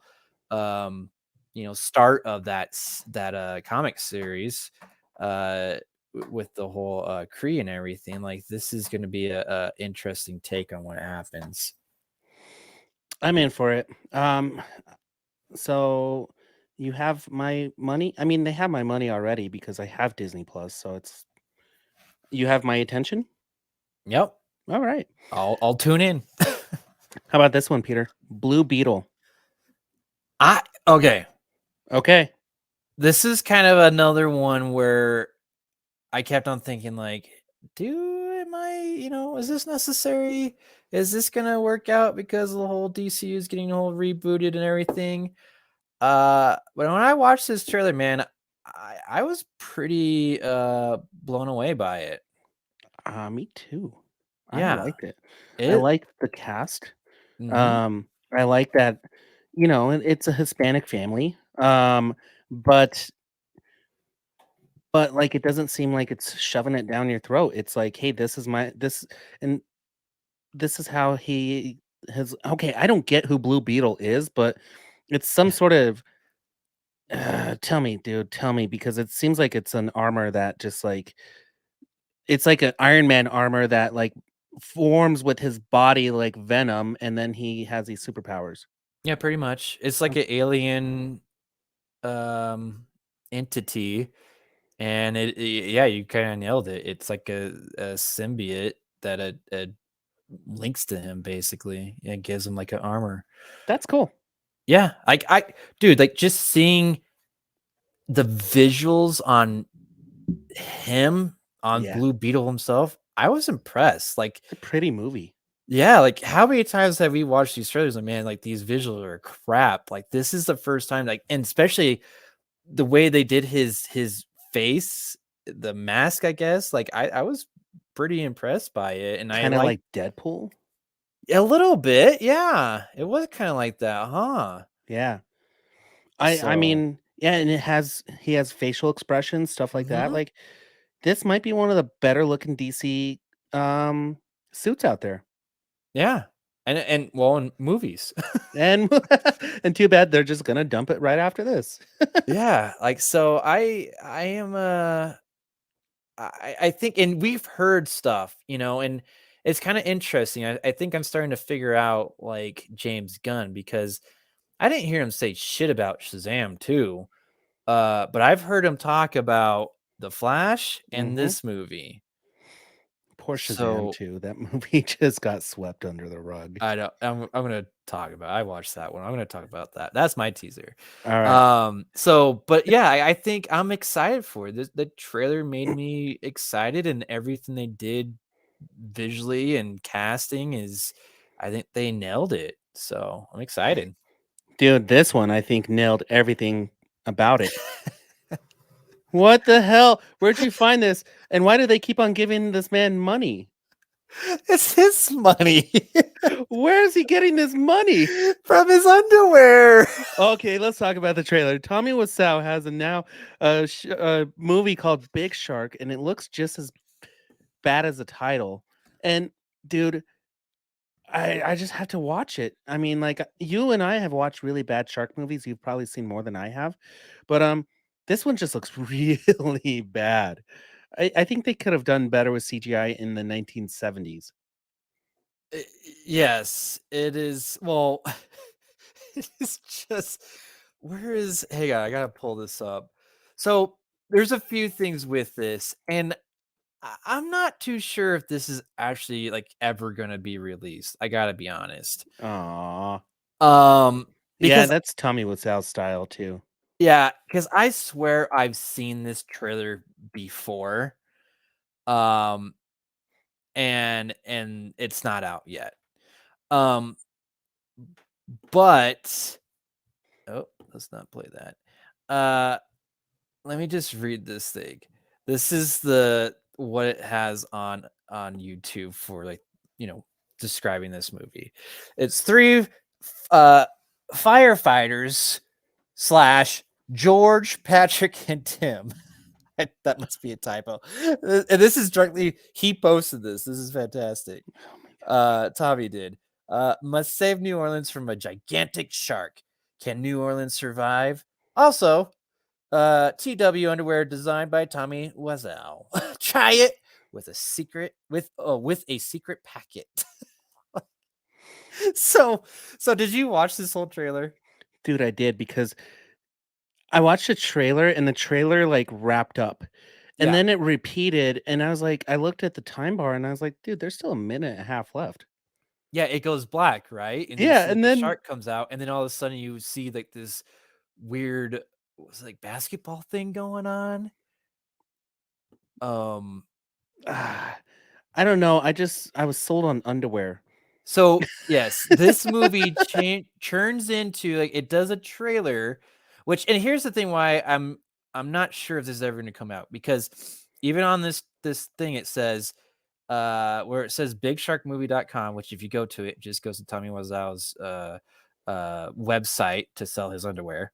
Speaker 3: start of that comic series with the whole Kree and everything. Like this is going to be a interesting take on what happens.
Speaker 2: I'm in for it. So you have my money? I mean, they have my money already because I have Disney Plus, so you have my attention?
Speaker 3: Yep,
Speaker 2: All right.
Speaker 3: I'll tune in.
Speaker 2: How about this one, Peter? Blue Beetle.
Speaker 3: Okay.
Speaker 2: Okay.
Speaker 3: This is kind of another one where I kept on thinking like, is this necessary? Is this gonna work out because the whole DCU is getting all rebooted and everything? But when I watched this trailer, man, I was pretty blown away by it.
Speaker 2: Me too. I
Speaker 3: Yeah.
Speaker 2: liked it. I
Speaker 3: It
Speaker 2: liked the cast.
Speaker 3: mhm.
Speaker 2: I like that, it's a Hispanic family. But like it doesn't seem like it's shoving it down your throat. It's like, hey, and this is how he has. Okay, I don't get who Blue Beetle is, but it's some sort of. Tell me, dude. Tell me, because it seems like it's an armor that just like it's like an Iron Man armor that like forms with his body like Venom, and then he has these superpowers.
Speaker 3: Yeah, pretty much. It's like an alien entity. And yeah, you kind of nailed it. It's like a symbiote that links to him basically. It gives him like an armor.
Speaker 2: That's cool.
Speaker 3: Yeah, dude, like just seeing the visuals on him on
Speaker 2: Yeah,
Speaker 3: Blue Beetle himself, I was impressed. Like,
Speaker 2: it's a pretty movie.
Speaker 3: yeah, like how many times have we watched these trailers? And man, like these visuals are crap. Like this is the first time, like, and especially the way they did his face, the mask, I guess. Like I was pretty impressed by it, and I
Speaker 2: Kind of
Speaker 3: like
Speaker 2: like Deadpool.
Speaker 3: a little bit. Yeah, it was kind of like that, huh?
Speaker 2: Yeah. I
Speaker 3: So,
Speaker 2: mean, yeah, and he has facial expressions, stuff like that.
Speaker 3: mhm,
Speaker 2: Like this might be one of the better looking DC um suits out there.
Speaker 3: yeah, and well, in movies,
Speaker 2: And and too bad they're just gonna dump it right after this.
Speaker 3: yeah. Like so, I am I think, and we've heard stuff, and it's kind of interesting. I think I'm starting to figure out like James Gunn because I didn't hear him say shit about Shazam too. But I've heard him talk about The Flash and
Speaker 2: Hmm.
Speaker 3: this movie.
Speaker 2: Poor Shazam
Speaker 3: So
Speaker 2: too. That movie just got swept under the rug.
Speaker 3: I don't. I'm gonna talk about. I watched that one. I'm gonna talk about that. That's my teaser.
Speaker 2: All right.
Speaker 3: So, but yeah, I think I'm excited for it. The trailer made me excited, and everything they did visually and casting is, I think they nailed it. So I'm excited.
Speaker 2: Dude, this one I think nailed everything about it. What the hell? Where'd you find this? And why do they keep on giving this man money?
Speaker 3: It's his money
Speaker 2: Where is he getting this money?
Speaker 3: from his underwear.
Speaker 2: Okay, let's talk about the trailer. Tommy Wiseau has a movie called Big Shark, and it looks just as bad as the title. And dude, I just have to watch it. I mean, like you and I have watched really bad shark movies. You've probably seen more than I have, but this one just looks really bad. I think they could have done better with CGI in the 1970s.
Speaker 3: Yes, it is. Well, it is just where is hang on, I gotta pull this up. So there's a few things with this, and I'm not too sure if this is actually like ever gonna be released. I gotta be honest.
Speaker 2: Aw.
Speaker 3: Um,
Speaker 2: Yeah,
Speaker 3: because
Speaker 2: that's Tommy Wiseau's style too.
Speaker 3: yeah, because I swear I've seen this trailer before. Um, and it's not out yet. Um, but oh, let's not play that. Let me just read this thing. This is the what it has on YouTube for like describing this movie. It's 3 firefighters / George, Patrick, and Tim. That must be a typo. And this is directly, he posted this. This is fantastic. Tommy did. Must save New Orleans from a gigantic shark. Can New Orleans survive? Also, TW underwear designed by Tommy Wiseau. Try it with a secret packet. So did you watch this whole trailer?
Speaker 2: Dude, I did, because I watched the trailer and the trailer like wrapped up. And
Speaker 3: Yeah.
Speaker 2: then it repeated, and I was like, I looked at the time bar and I was like, dude, there's still a minute and a half left.
Speaker 3: Yeah, it goes black, right? And then
Speaker 2: Yeah,
Speaker 3: you see,
Speaker 2: and
Speaker 3: the
Speaker 2: then
Speaker 3: shark comes out, and then all of a sudden you see like this weird, was it like basketball thing going on?
Speaker 2: I don't know. I was sold on underwear.
Speaker 3: So yes, this movie churns into, like, it does a trailer, which, and here's the thing why I'm not sure if this is ever going to come out, because even on this thing it says where it says bigsharkmovie.com, which if you go to it, just goes to Tommy Wiseau's website to sell his underwear.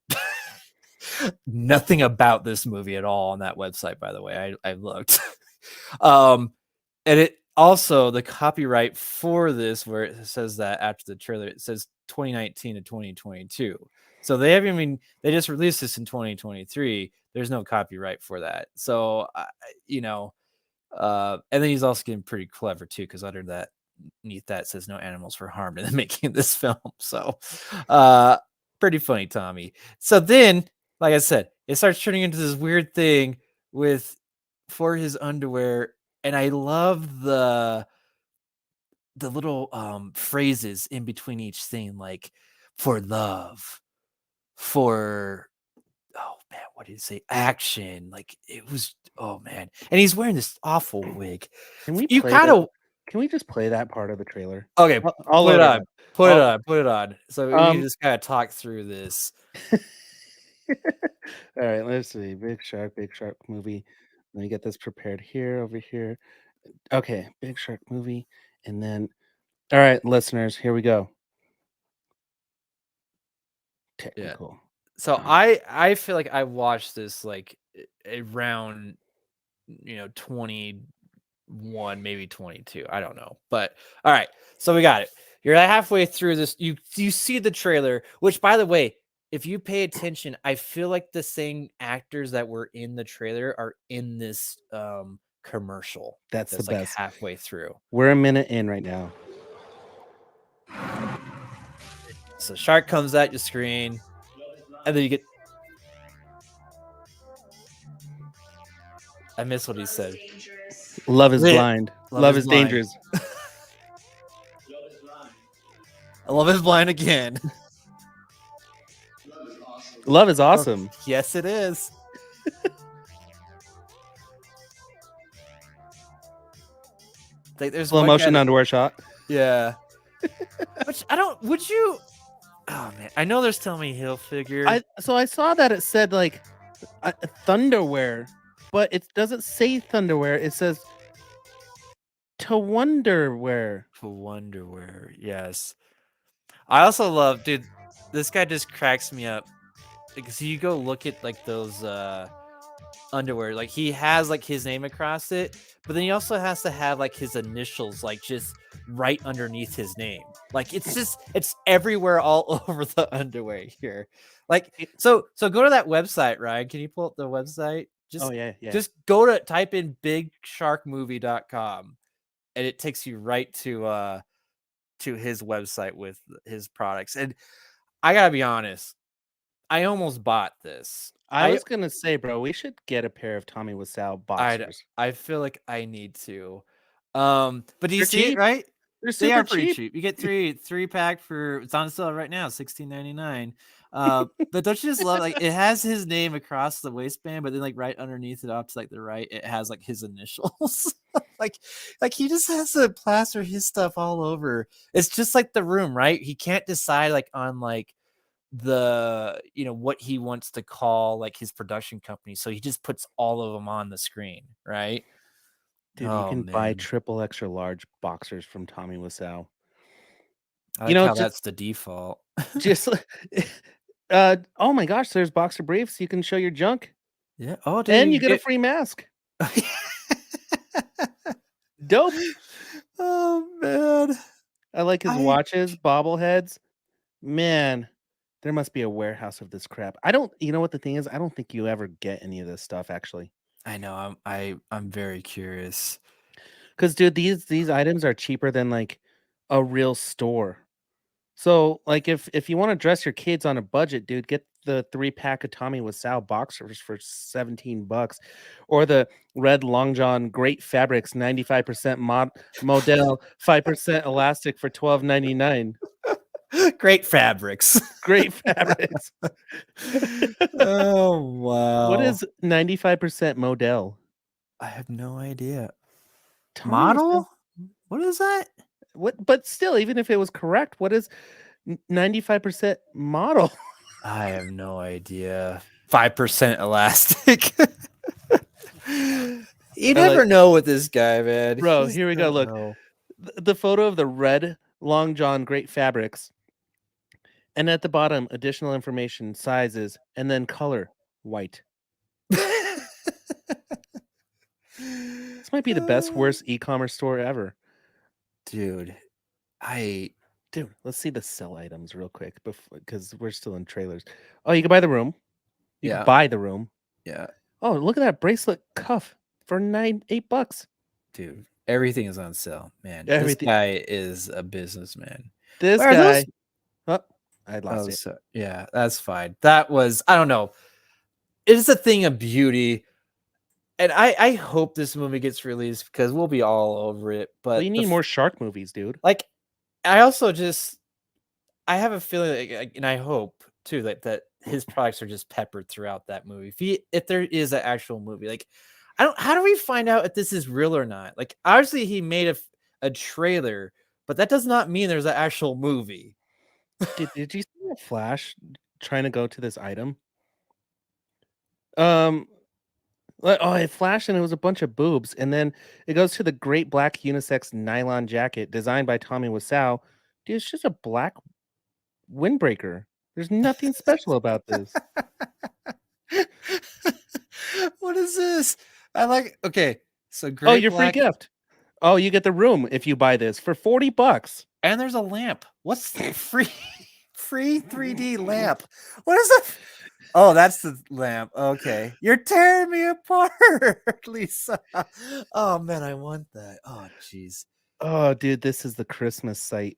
Speaker 3: Nothing about this movie at all on that website, by the way. I looked. And it also, the copyright for this, where it says that after the trailer, it says 2019 to 2022. So they just released this in 2023. There's no copyright for that. So, and then he's also getting pretty clever too, because underneath that says no animals were harmed in the making of this film. So, pretty funny, Tommy. So then, like I said, it starts turning into this weird thing for his underwear. And I love the little phrases in between each thing, like for love, for, oh man, what did he say? Action. Like, it was, oh man. And he's wearing this awful wig.
Speaker 2: Can we
Speaker 3: You
Speaker 2: play
Speaker 3: kind of,
Speaker 2: Can we just play that part of the trailer?
Speaker 3: okay,
Speaker 2: I'll
Speaker 3: put it
Speaker 2: load
Speaker 3: on.
Speaker 2: up.
Speaker 3: Put it on. So we can just kind of talk through this.
Speaker 2: All right, let's see. Big Shark movie. Let me get this prepared here, over here. Okay, Big Shark movie. And then, all right, listeners, here we go. Technical.
Speaker 3: So I feel like I watched this like around 21, maybe 22. I don't know. But all right. So we got it. You're halfway through this. You see the trailer, which, by the way, if you pay attention, I feel like the same actors that were in the trailer are in this commercial.
Speaker 2: That's the
Speaker 3: like
Speaker 2: best.
Speaker 3: halfway through.
Speaker 2: We're a minute in right now.
Speaker 3: So shark comes at your screen, and then you get. I miss what he said.
Speaker 2: Love is blind. Love is
Speaker 3: blind.
Speaker 2: dangerous.
Speaker 3: Love is blind again.
Speaker 2: Love is awesome.
Speaker 3: Yes, it is. Like, there's
Speaker 2: Slow motion underwear shot.
Speaker 3: Yeah. Which would you? Oh man, I know there's Tommy Hilfiger.
Speaker 2: I saw that it said like Thunderwear, but it doesn't say Thunderwear. It says to Wonderwear.
Speaker 3: To Wonderwear, yes. I also love, dude. This guy just cracks me up because you go look at like those underwear, like he has like his name across it, but then he also has to have like his initials like just right underneath his name. Like it's everywhere all over the underwear here. Like, so go to that website, Ryan. Can you pull up the website? Just go to type in bigsharkmovie.com and it takes you right to his website with his products. And I gotta be honest, I almost bought this.
Speaker 2: I was gonna say, bro, we should get a pair of Tommy Wiseau boxers.
Speaker 3: I feel like I need to. But do you
Speaker 2: They're
Speaker 3: see
Speaker 2: cheap.
Speaker 3: it, right?
Speaker 2: They're
Speaker 3: They are
Speaker 2: super
Speaker 3: pretty
Speaker 2: cheap.
Speaker 3: cheap. You get three pack for, it's on sale right now, $16.99. But don't you just love, like, it has his name across the waistband, but then like right underneath it, off to like the right, it has like his initials. like he just has to plaster his stuff all over. It's just like The Room, right? He can't decide like on like the what he wants to call like his production company, so he just puts all of them on the screen, right?
Speaker 2: Dude, you
Speaker 3: Oh
Speaker 2: can buy
Speaker 3: man,
Speaker 2: triple extra large boxers from Tommy Wiseau.
Speaker 3: I
Speaker 2: You
Speaker 3: like
Speaker 2: know,
Speaker 3: how that's the default.
Speaker 2: just oh my gosh, there's boxer briefs. You can show your junk,
Speaker 3: Yeah. Oh, dude,
Speaker 2: and
Speaker 3: you
Speaker 2: you get a
Speaker 3: get.
Speaker 2: free mask. Dope.
Speaker 3: Oh man,
Speaker 2: I like his
Speaker 3: I
Speaker 2: watches, bobbleheads. Man, there must be a warehouse of this crap. I don't. You know what the thing is? I don't think you ever get any of this stuff actually.
Speaker 3: I know. I'm very curious.
Speaker 2: Because dude, these items are cheaper than like a real store. So, like, if you want to dress your kids on a budget, dude, get the 3 pack of Tommy Wiseau boxers for $17, or the red long john great fabrics 95% model 5% elastic for $12.99.
Speaker 3: Great fabrics.
Speaker 2: Great fabrics.
Speaker 3: Oh
Speaker 2: What
Speaker 3: wow.
Speaker 2: is 95% model?
Speaker 3: I have no idea.
Speaker 2: Tommy Wiseau.
Speaker 3: Model? What is that?
Speaker 2: What? But still, even if it was correct, what is 95% model?
Speaker 3: I have no idea. 5% elastic. You
Speaker 2: I like,
Speaker 3: never know with this guy, man. You
Speaker 2: bro.
Speaker 3: just
Speaker 2: Here we go.
Speaker 3: don't
Speaker 2: Look,
Speaker 3: know.
Speaker 2: the photo of the red long john great fabrics, and at the bottom, additional information, sizes, and then color white. This might be the best, worst e-commerce store ever.
Speaker 3: Dude,
Speaker 2: Dude, let's see the sell items real quick because we're still in trailers. Oh, you can buy the room. You can
Speaker 3: yeah,
Speaker 2: buy the room.
Speaker 3: yeah,
Speaker 2: Oh, look at that bracelet cuff for $8.
Speaker 3: dude. Everything is on sale, man. This
Speaker 2: Everything.
Speaker 3: guy is a businessman.
Speaker 2: This
Speaker 3: Are those?
Speaker 2: guy. Oh, I lost
Speaker 3: Oh,
Speaker 2: it.
Speaker 3: so, yeah, that's fine. That was, I don't know. It is a thing of beauty. And I hope this movie gets released because we'll be all over it.
Speaker 2: Well,
Speaker 3: But
Speaker 2: you need more shark movies, dude.
Speaker 3: like, I also I have a feeling, and I hope too, that his products are just peppered throughout that movie. If there is an actual movie, like, I don't. How do we find out if this is real or not? Like, obviously he made a trailer, but that does not mean there's an actual movie.
Speaker 2: Did you see that Flash trying to go to this item? It flashed and it was a bunch of boobs, and then it goes to the great black unisex nylon jacket designed by Tommy Wiseau. Dude, it's just a black windbreaker. There's nothing special about this.
Speaker 3: What is this? I like. Okay, so
Speaker 2: Oh,
Speaker 3: great
Speaker 2: your free
Speaker 3: black,
Speaker 2: gift. Oh, you get the room if you buy this for $40.
Speaker 3: and there's a lamp. What's the free 3D lamp? What is that? Oh, that's the lamp. Okay. You're tearing me apart, Lisa. Oh man, I want that. Oh jeez.
Speaker 2: Oh, dude, this is the Christmas site.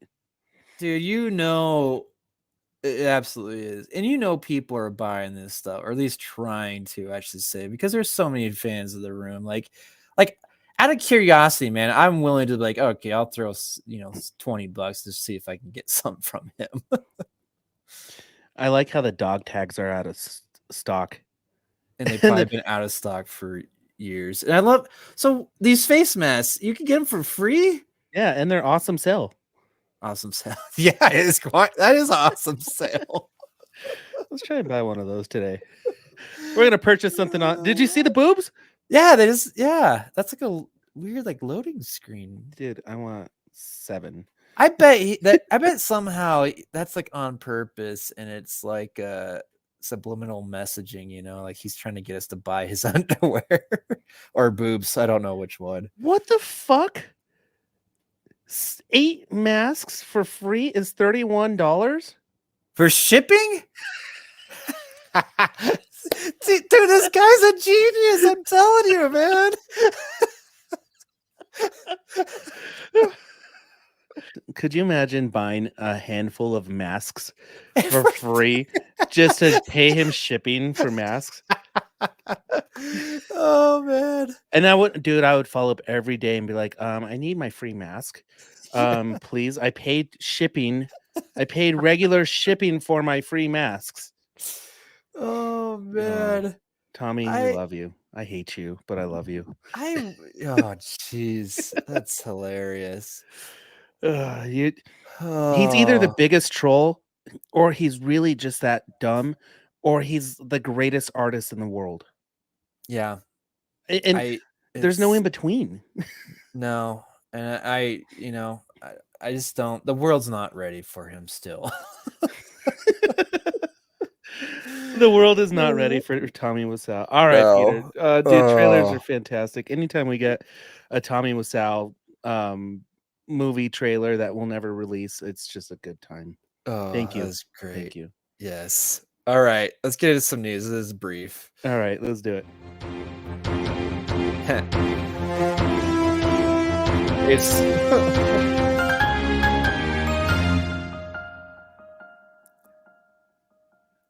Speaker 3: Dude, you know it absolutely is. And you know people are buying this stuff, or at least trying to, I should say, because there's so many fans of the room. Like out of curiosity, man, I'm willing to like, okay, I'll throw $20 to see if I can get something from him.
Speaker 2: I like how the dog tags are out of stock.
Speaker 3: And they've
Speaker 2: And
Speaker 3: probably
Speaker 2: the-
Speaker 3: been out of stock for years. And I love so these face masks, you can get them for free.
Speaker 2: Yeah, and they're awesome sale.
Speaker 3: Awesome sale. Yeah, it is quite that is awesome sale.
Speaker 2: Let's try and buy one of those today. We're gonna purchase something on. Did you see the boobs?
Speaker 3: Yeah, that's like a weird like loading screen.
Speaker 2: Dude, I want 7.
Speaker 3: I bet somehow that's like on purpose and it's like subliminal messaging, like he's trying to get us to buy his underwear or boobs. I don't know which one.
Speaker 2: What the fuck? 8 masks for free is $31?
Speaker 3: For shipping? Dude, this guy's a genius. I'm telling you, man.
Speaker 2: Could you imagine buying a handful of masks for free just to pay him shipping for masks?
Speaker 3: Oh man.
Speaker 2: And I would follow up every day and be like, I need my free mask. Please. I paid shipping. I paid regular shipping for my free masks.
Speaker 3: Oh man.
Speaker 2: Tommy, we love you. I hate you, but I love you.
Speaker 3: Oh jeez. That's hilarious.
Speaker 2: He's either the biggest troll, or he's really just that dumb, or he's the greatest artist in the world.
Speaker 3: Yeah.
Speaker 2: And There's no
Speaker 3: It's
Speaker 2: in between.
Speaker 3: no, and I just don't. The world's not ready for him still.
Speaker 2: The world is not ready for Tommy Wiseau. All right, Peter.
Speaker 3: No.
Speaker 2: Dude, trailers
Speaker 3: Oh.
Speaker 2: are fantastic. Anytime we get a Tommy Wiseau movie trailer that we'll never release, it's just a good time.
Speaker 3: Oh,
Speaker 2: Thank you.
Speaker 3: that's great.
Speaker 2: Thank you.
Speaker 3: Yes. All right, let's get into some news. This is brief.
Speaker 2: All right, let's do it.
Speaker 3: It's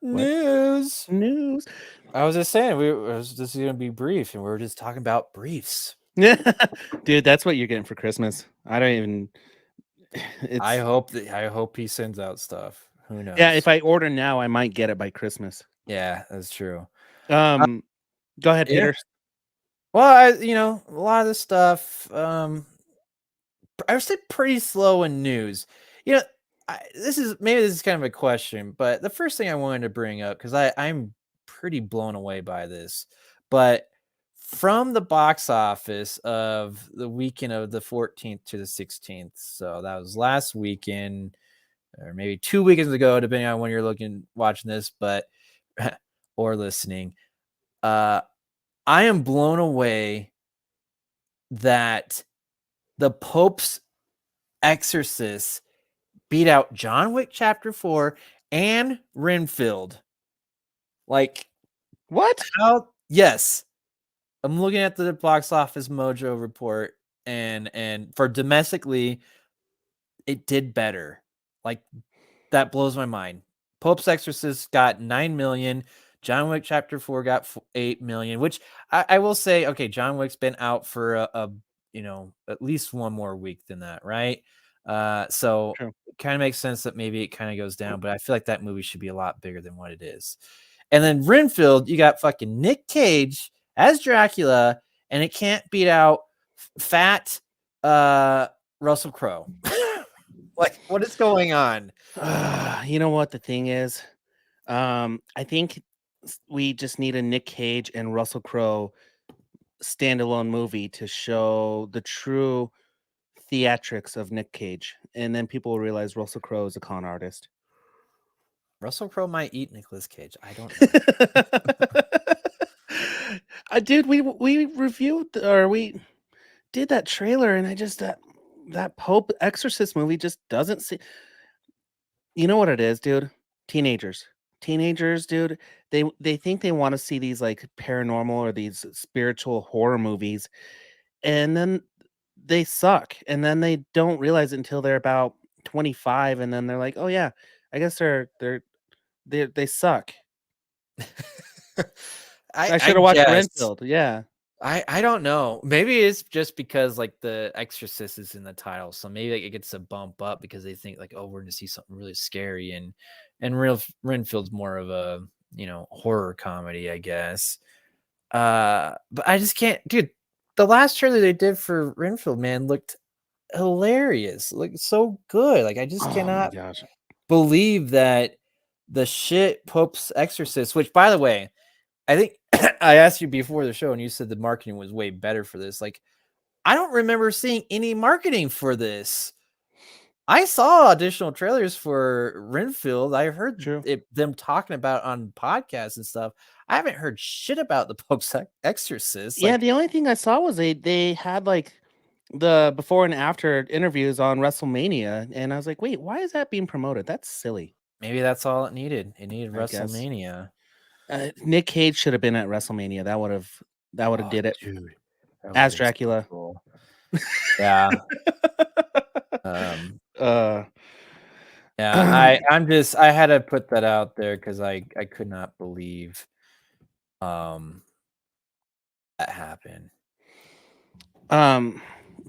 Speaker 3: news.
Speaker 2: News.
Speaker 3: I was just saying this is gonna be brief, and we were just talking about briefs.
Speaker 2: Dude, that's what you're getting for Christmas. I don't even. It's
Speaker 3: I hope he sends out stuff. Who knows?
Speaker 2: yeah. If I order now, I might get it by Christmas.
Speaker 3: Yeah, that's true.
Speaker 2: Go ahead,
Speaker 3: yeah.
Speaker 2: Peter.
Speaker 3: Well, a lot of this stuff, I would say pretty slow in news. This is kind of a question, but the first thing I wanted to bring up, because I'm pretty blown away by this, but from the box office of the weekend of the 14th to the 16th, so that was last weekend, or maybe 2 weekends ago, depending on when you're watching this, but or listening. I am blown away that the Pope's Exorcist beat out John Wick Chapter 4 and Renfield. Like,
Speaker 2: What?
Speaker 3: how? Yes. I'm looking at the box office mojo report, and for domestically, it did better. Like, that blows my mind. Pope's Exorcist got 9 million. John Wick Chapter 4 got 8 million, which I will say, okay, John Wick's been out for at least one more week than that, right? So
Speaker 2: True.
Speaker 3: it kind of makes sense that maybe it kind of goes down, but I feel like that movie should be a lot bigger than what it is. And then Renfield, you got fucking Nick Cage as Dracula, and it can't beat out fat Russell Crowe. Like, what is going on?
Speaker 2: You know what the thing is? I think we just need a Nick Cage and Russell Crowe standalone movie to show the true theatrics of Nick Cage, and then people will realize Russell Crowe is a con artist.
Speaker 3: Russell Crowe might eat Nicolas Cage. I don't know.
Speaker 2: Dude, we reviewed or we did that trailer, and I just that Pope Exorcist movie just doesn't see. You know what it is, dude? Teenagers, dude. They think they want to see these like paranormal or these spiritual horror movies, and then they suck, and then they don't realize it until they're about 25, and then they're like, oh yeah, I guess they suck. I should have watched
Speaker 3: guess.
Speaker 2: Renfield. Yeah.
Speaker 3: I don't know. Maybe it's just because like the Exorcist is in the title, so maybe like it gets a bump up because they think like, oh, we're gonna see something really scary, and Renfield's more of a horror comedy, I guess. But I just can't, dude. The last trailer they did for Renfield, man, looked hilarious, looked so good. Like I just
Speaker 2: Oh my
Speaker 3: cannot
Speaker 2: gosh.
Speaker 3: believe that the shit Pope's Exorcist, which by the way, I think I asked you before the show and you said the marketing was way better for this. Like, I don't remember seeing any marketing for this. I saw additional trailers for Renfield. I heard them talking about on podcasts and stuff. I haven't heard shit about the Pope's Exorcist.
Speaker 2: Yeah,
Speaker 3: Like,
Speaker 2: the only thing I saw was they had like the before and after interviews on WrestleMania, and I was like, wait, why is that being promoted? That's silly.
Speaker 3: maybe that's all it needed. It needed
Speaker 2: I guess.
Speaker 3: WrestleMania.
Speaker 2: Nick Cage should have been at WrestleMania. That would have did it.
Speaker 3: Dude,
Speaker 2: As Dracula.
Speaker 3: So cool. Yeah. Yeah, I had to put that out there because I could not believe that happened.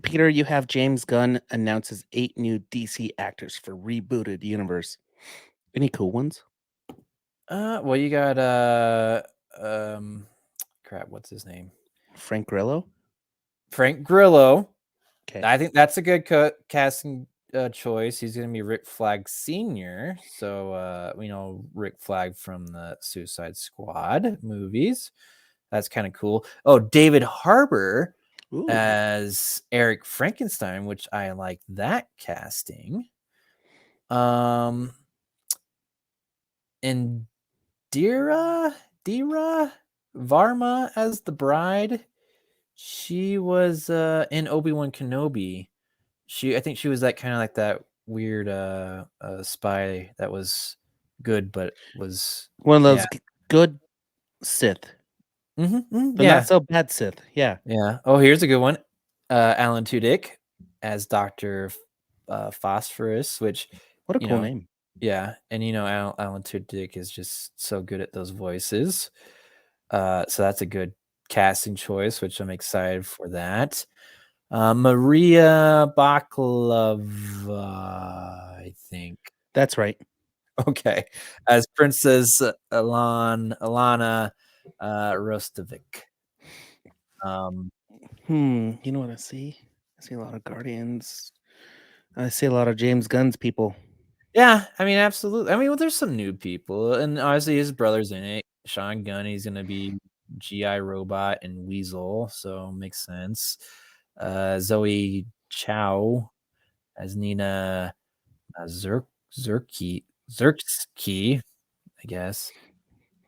Speaker 2: Peter, you have James Gunn announces 8 new DC actors for rebooted universe. Any cool ones?
Speaker 3: Well, you got crap, what's his name?
Speaker 2: Frank Grillo.
Speaker 3: Okay. I think that's a good casting choice. He's going to be Rick Flag Sr. So, we know Rick Flag from the Suicide Squad movies. That's kind of cool. Oh, David Harbour
Speaker 2: Ooh,
Speaker 3: as Eric Frankenstein, which I like that casting. And Dira Varma as the bride. She was in Obi-Wan Kenobi. I think she was that kind of like that weird spy that was good but was
Speaker 2: one of those
Speaker 3: yeah.
Speaker 2: good Sith, the not
Speaker 3: Yeah.
Speaker 2: so bad Sith. Yeah.
Speaker 3: Yeah. Oh, here's a good one. Alan Tudyk as Dr. Phosphorus, which
Speaker 2: What a
Speaker 3: you
Speaker 2: cool
Speaker 3: know,
Speaker 2: name.
Speaker 3: yeah, and Alan Tudyk is just so good at those voices. So that's a good casting choice, which I'm excited for that. Maria Baklava, I think.
Speaker 2: That's right.
Speaker 3: Okay, as Princess Alana Rostovic.
Speaker 2: You know what I see? I see a lot of Guardians. I see a lot of James Gunn's people.
Speaker 3: Yeah, I mean, absolutely. I mean, well, there's some new people, and obviously his brother's in it. Sean Gunn, he's gonna be GI Robot and Weasel, so makes sense. Zoe Chow as Nina Zerksky, I guess.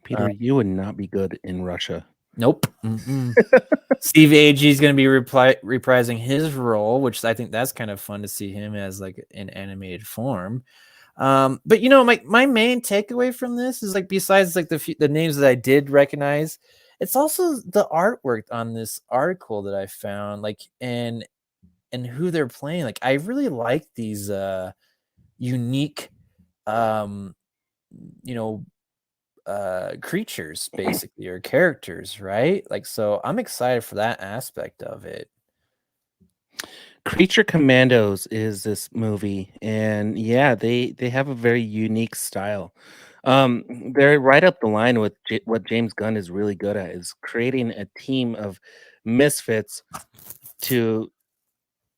Speaker 2: Peter, you would not be good in Russia.
Speaker 3: Nope. Steve Agee is going to be reprising his role, which I think that's kind of fun to see him as like in animated form. But my main takeaway from this is like besides like the names that I did recognize, it's also the artwork on this article that I found, like and who they're playing. Like I really like these unique um creatures basically or characters, right? Like so I'm excited for that aspect of it.
Speaker 2: Creature Commandos is this movie, and yeah, they have a very unique style. They're right up the line with what James Gunn is really good at is creating a team of misfits to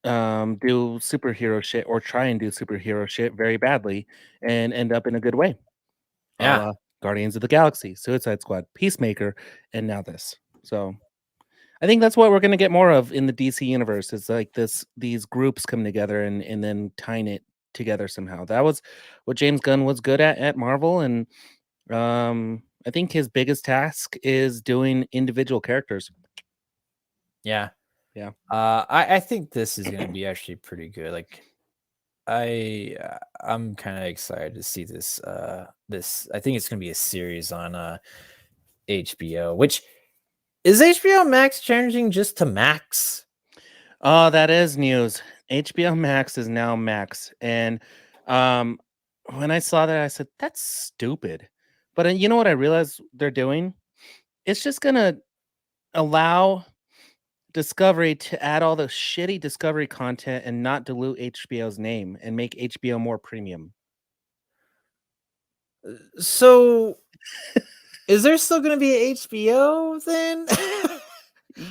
Speaker 2: do superhero shit or try and do superhero shit very badly and end up in a good way. A
Speaker 3: Yeah.
Speaker 2: la Guardians of the Galaxy, Suicide Squad, Peacemaker, and now this. So I think that's what we're gonna get more of in the DC universe. Is like these groups come together and then tying it together somehow. That was what James Gunn was good at Marvel, and I think his biggest task is doing individual characters.
Speaker 3: Yeah.
Speaker 2: Yeah.
Speaker 3: I think this is gonna be actually pretty good. Like I'm kind of excited to see this. This I think it's gonna be a series on HBO. Which is HBO Max changing just to Max?
Speaker 2: Oh, that is news. HBO Max is now Max, and um, when I saw that, I said that's stupid. But you know what I realized they're doing? It's just gonna allow Discovery to add all the shitty Discovery content and not dilute HBO's name and make HBO more premium.
Speaker 3: So is there still gonna be a HBO then?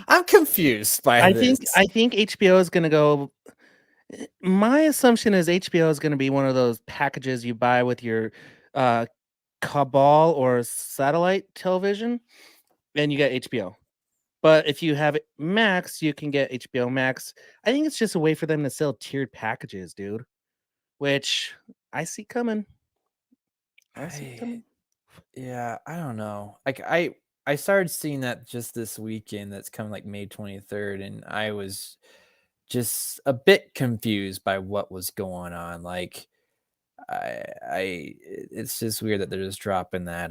Speaker 3: I'm confused by this.
Speaker 2: I think HBO is gonna go. My assumption is HBO is gonna be one of those packages you buy with your uh, Cabal or satellite television, and you get HBO. But if you have Max, you can get HBO Max. I think it's just a way for them to sell tiered packages, dude. Which I see coming. I see coming.
Speaker 3: Yeah, I don't know. Like I started seeing that just this weekend. That's coming like May 23rd, and I was just a bit confused by what was going on. Like it's just weird that they're just dropping that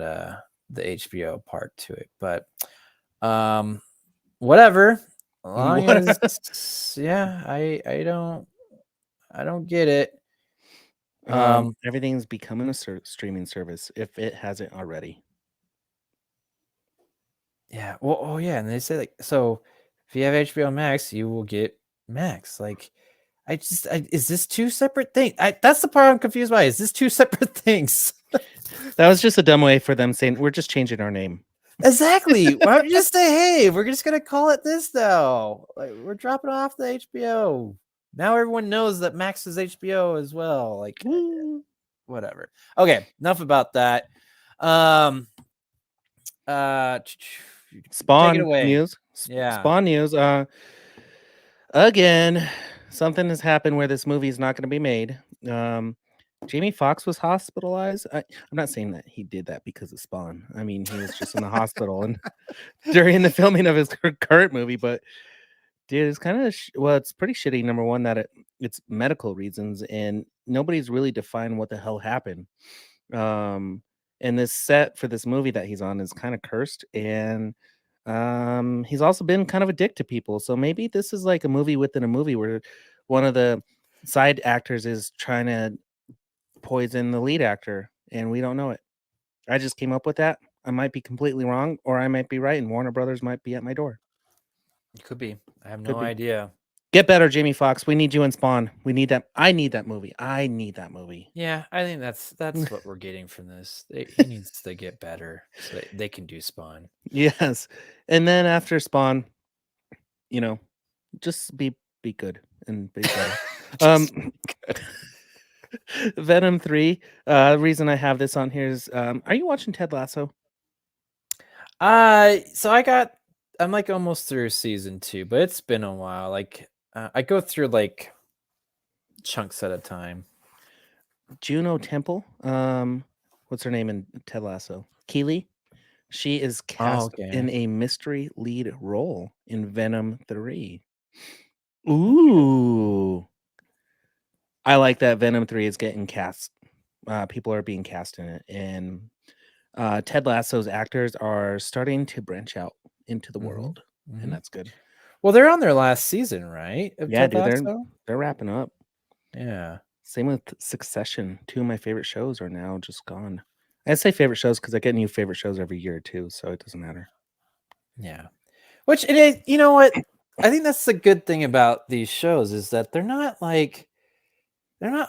Speaker 3: the HBO part to it. But whatever. As long as yeah, I don't get it.
Speaker 2: Everything's becoming a streaming service if it hasn't already.
Speaker 3: Yeah. Well, oh yeah, and they say like so if you have HBO Max, you will get Max. Like is this two separate things? That's the part I'm confused by. Is this two separate things?
Speaker 2: That was just a dumb way for them saying we're just changing our name.
Speaker 3: Exactly. Why don't you just say, hey, we're just gonna call it this now? Like we're dropping off the HBO. Now everyone knows that Max is HBO as well. Like whatever. Okay, enough about that. Take it
Speaker 2: Spawn
Speaker 3: away.
Speaker 2: news.
Speaker 3: Yeah.
Speaker 2: Spawn news. again, something has happened where this movie is not going to be made. Jamie Foxx was hospitalized. I'm not saying that he did that because of Spawn. I mean, he was just in the hospital and during the filming of his current movie. But dude, it's kind of well, it's pretty shitty. Number one, that it's medical reasons, and nobody's really defined what the hell happened. Um, and this set for this movie that he's on is kind of cursed, and he's also been kind of a dick to people. So maybe this is like a movie within a movie where one of the side actors is trying to poison the lead actor, and we don't know it. I just came up with that. I might be completely wrong, or I might be right, and Warner Brothers might be at my door.
Speaker 3: It could be. I have
Speaker 2: Could
Speaker 3: no
Speaker 2: be.
Speaker 3: idea.
Speaker 2: Get better, Jamie Foxx. We need you in Spawn. We need that. I need that movie. I need that movie.
Speaker 3: Yeah, I think that's what we're getting from this. He needs to get better so they can do Spawn.
Speaker 2: Yes. And then after Spawn, you know, just be good and be better. Venom 3. The reason I have this on here is are you watching Ted Lasso?
Speaker 3: So I'm like almost through season 2, but it's been a while. Like I go through like chunks at a time.
Speaker 2: Juno Temple. What's her name in Ted Lasso? Keely. She is cast in a mystery lead role in Venom 3. Ooh. I like that Venom 3 is getting cast. People are being cast in it. And Ted Lasso's actors are starting to branch out into the world. And that's good.
Speaker 3: Well, they're on their last season, right? Of
Speaker 2: Yeah,
Speaker 3: Ted
Speaker 2: dude,
Speaker 3: Lasso?
Speaker 2: they're wrapping up.
Speaker 3: Yeah.
Speaker 2: Same with Succession. 2 of my favorite shows are now just gone. I say favorite shows because I get new favorite shows every year too, so it doesn't matter.
Speaker 3: Yeah. Which it is, you know what? I think that's the good thing about these shows is that they're not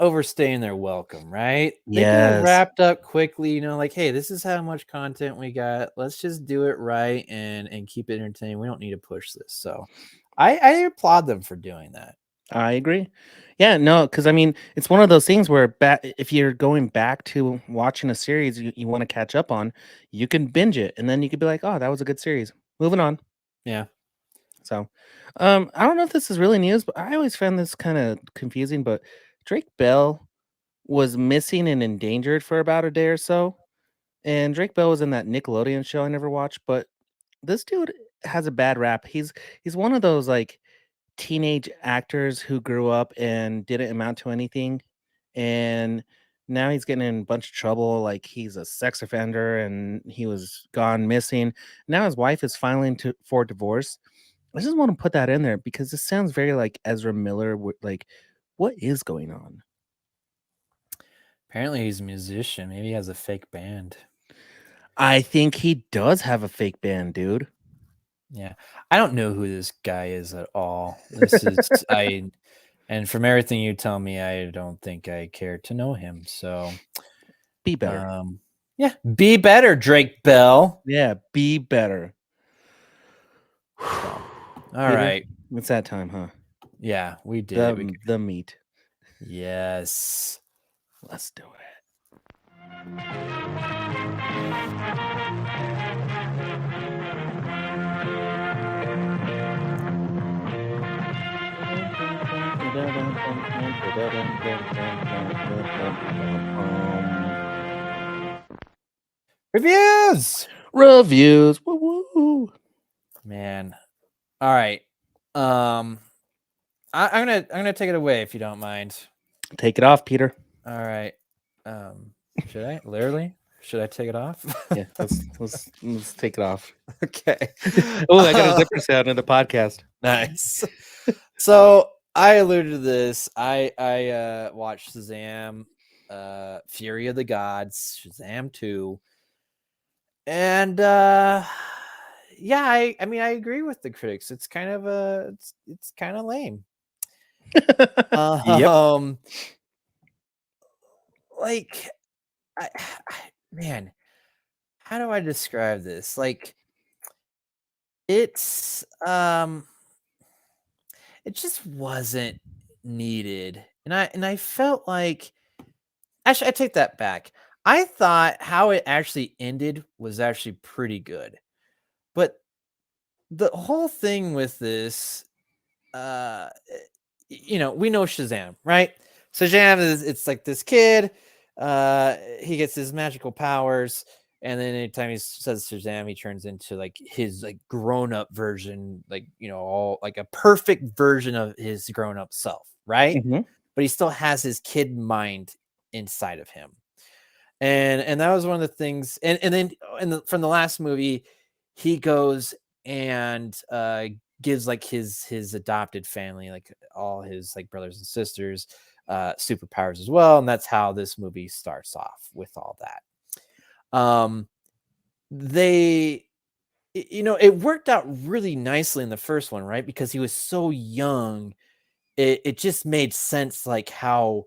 Speaker 3: overstaying their welcome, right? They get
Speaker 2: Yes.
Speaker 3: wrapped up quickly, like, hey, this is how much content we got. Let's just do it right and keep it entertaining. We don't need to push this. So I applaud them for doing that.
Speaker 2: I agree. Yeah, no, because I mean, it's one of those things where if you're going back to watching a series you want to catch up on, you can binge it, and then you could be like, "Oh, that was a good series." Moving on.
Speaker 3: Yeah.
Speaker 2: So, I don't know if this is really news, but I always found this kind of confusing. But Drake Bell was missing and endangered for about a day or so, and Drake Bell was in that Nickelodeon show I never watched. But this dude has a bad rap. He's one of those like teenage actors who grew up and didn't amount to anything, and now he's getting in a bunch of trouble. Like he's a sex offender and he was gone missing. Now his wife is filing for divorce. I just want to put that in there because this sounds very like Ezra Miller. Like, what is going on?
Speaker 3: Apparently he's a musician. Maybe he has a fake band.
Speaker 2: I think he does have a fake band, dude.
Speaker 3: Yeah. I don't know who this guy is at all. This is and from everything you tell me, I don't think I care to know him. So
Speaker 2: Be better.
Speaker 3: Yeah, be better, Drake Bell.
Speaker 2: Yeah, be better.
Speaker 3: All right.
Speaker 2: It's that time, huh?
Speaker 3: Yeah, we did
Speaker 2: the meat.
Speaker 3: Yes.
Speaker 2: Let's do it. Reviews. Woo-woo.
Speaker 3: Man. All right. I'm gonna take it away if you don't mind.
Speaker 2: Take it off, Peter.
Speaker 3: All right. Should I literally? Should I take it off?
Speaker 2: Yeah, let's take it off.
Speaker 3: Okay.
Speaker 2: Oh, I got a zipper sound in the podcast.
Speaker 3: Nice. So I alluded to this. I watched Shazam, Fury of the Gods, Shazam 2. And yeah, I mean I agree with the critics. It's kind of it's kind of lame.
Speaker 2: Yep.
Speaker 3: Like man, how do I describe this? Like it's it just wasn't needed. And I felt like actually I take that back. I thought how it actually ended was actually pretty good. But the whole thing with this you know, we know Shazam, right? Shazam is, it's like this kid, he gets his magical powers, and then anytime he says Shazam, he turns into like his like grown-up version, like, you know, all like a perfect version of his grown-up self, right?
Speaker 2: Mhm.
Speaker 3: But he still has his kid mind inside of him. And that was one of the things. And then from the last movie, he goes and gives like his adopted family, like all his like brothers and sisters, superpowers as well. And that's how this movie starts off with all that. They you know, it worked out really nicely in the first one, right? Because he was so young, it just made sense, like how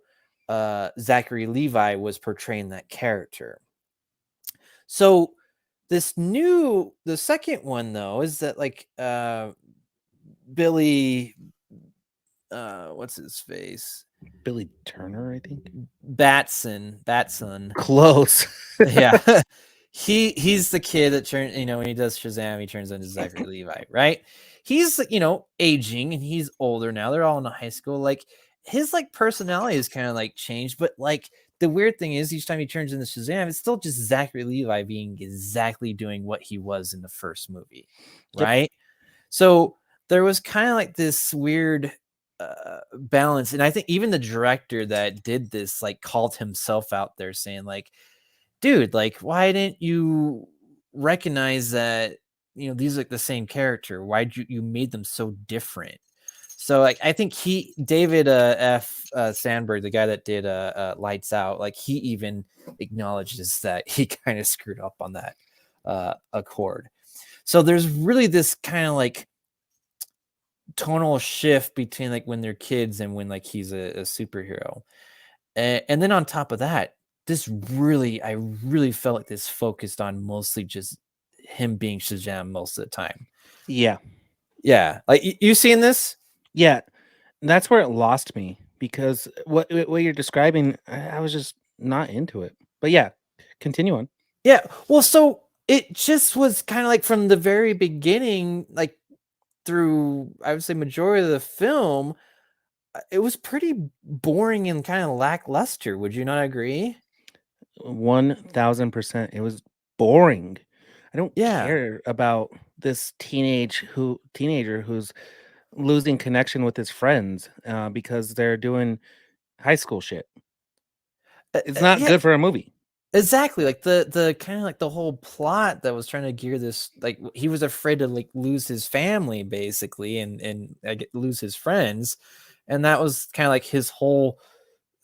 Speaker 3: Zachary Levi was portraying that character. So the second one though is that like Billy, what's his face,
Speaker 2: Billy Turner, I think.
Speaker 3: Batson,
Speaker 2: Close.
Speaker 3: yeah. He's the kid that turns, you know, when he does Shazam, he turns into Zachary Levi, right? He's, you know, aging and he's older now. They're all in high school. Like his like personality is kind of like changed, but like the weird thing is each time he turns into Shazam, it's still just Zachary Levi being exactly doing what he was in the first movie,
Speaker 2: Yep.
Speaker 3: right? So there was kind of like this weird balance, and I think even the director that did this like called himself out there saying like, dude, like, why didn't you recognize that, you know, these are like the same character? Why'd you made them so different? So like I think David Sandberg, the guy that did Lights Out, like he even acknowledges that he kind of screwed up on that accord. So there's really this kind of like tonal shift between like when they're kids and when like he's a superhero. And then on top of that, I really felt like this focused on mostly just him being Shazam most of the time.
Speaker 2: Yeah.
Speaker 3: Yeah. Like you seen this?
Speaker 2: Yeah. That's where it lost me because what you're describing, I was just not into it. But yeah, continue on.
Speaker 3: Yeah. Well, so it just was kind of like from the very beginning, like through, I would say, majority of the film, it was pretty boring and kind of lackluster. Would you not agree?
Speaker 2: 1000%. It was boring. I don't
Speaker 3: Yeah.
Speaker 2: care about this teenager who's losing connection with his friends because they're doing high school shit. It's not
Speaker 3: Yeah.
Speaker 2: good for a movie.
Speaker 3: Exactly, like the kind of like the whole plot that was trying to gear this, like he was afraid to like lose his family basically, and lose his friends, and that was kind of like his whole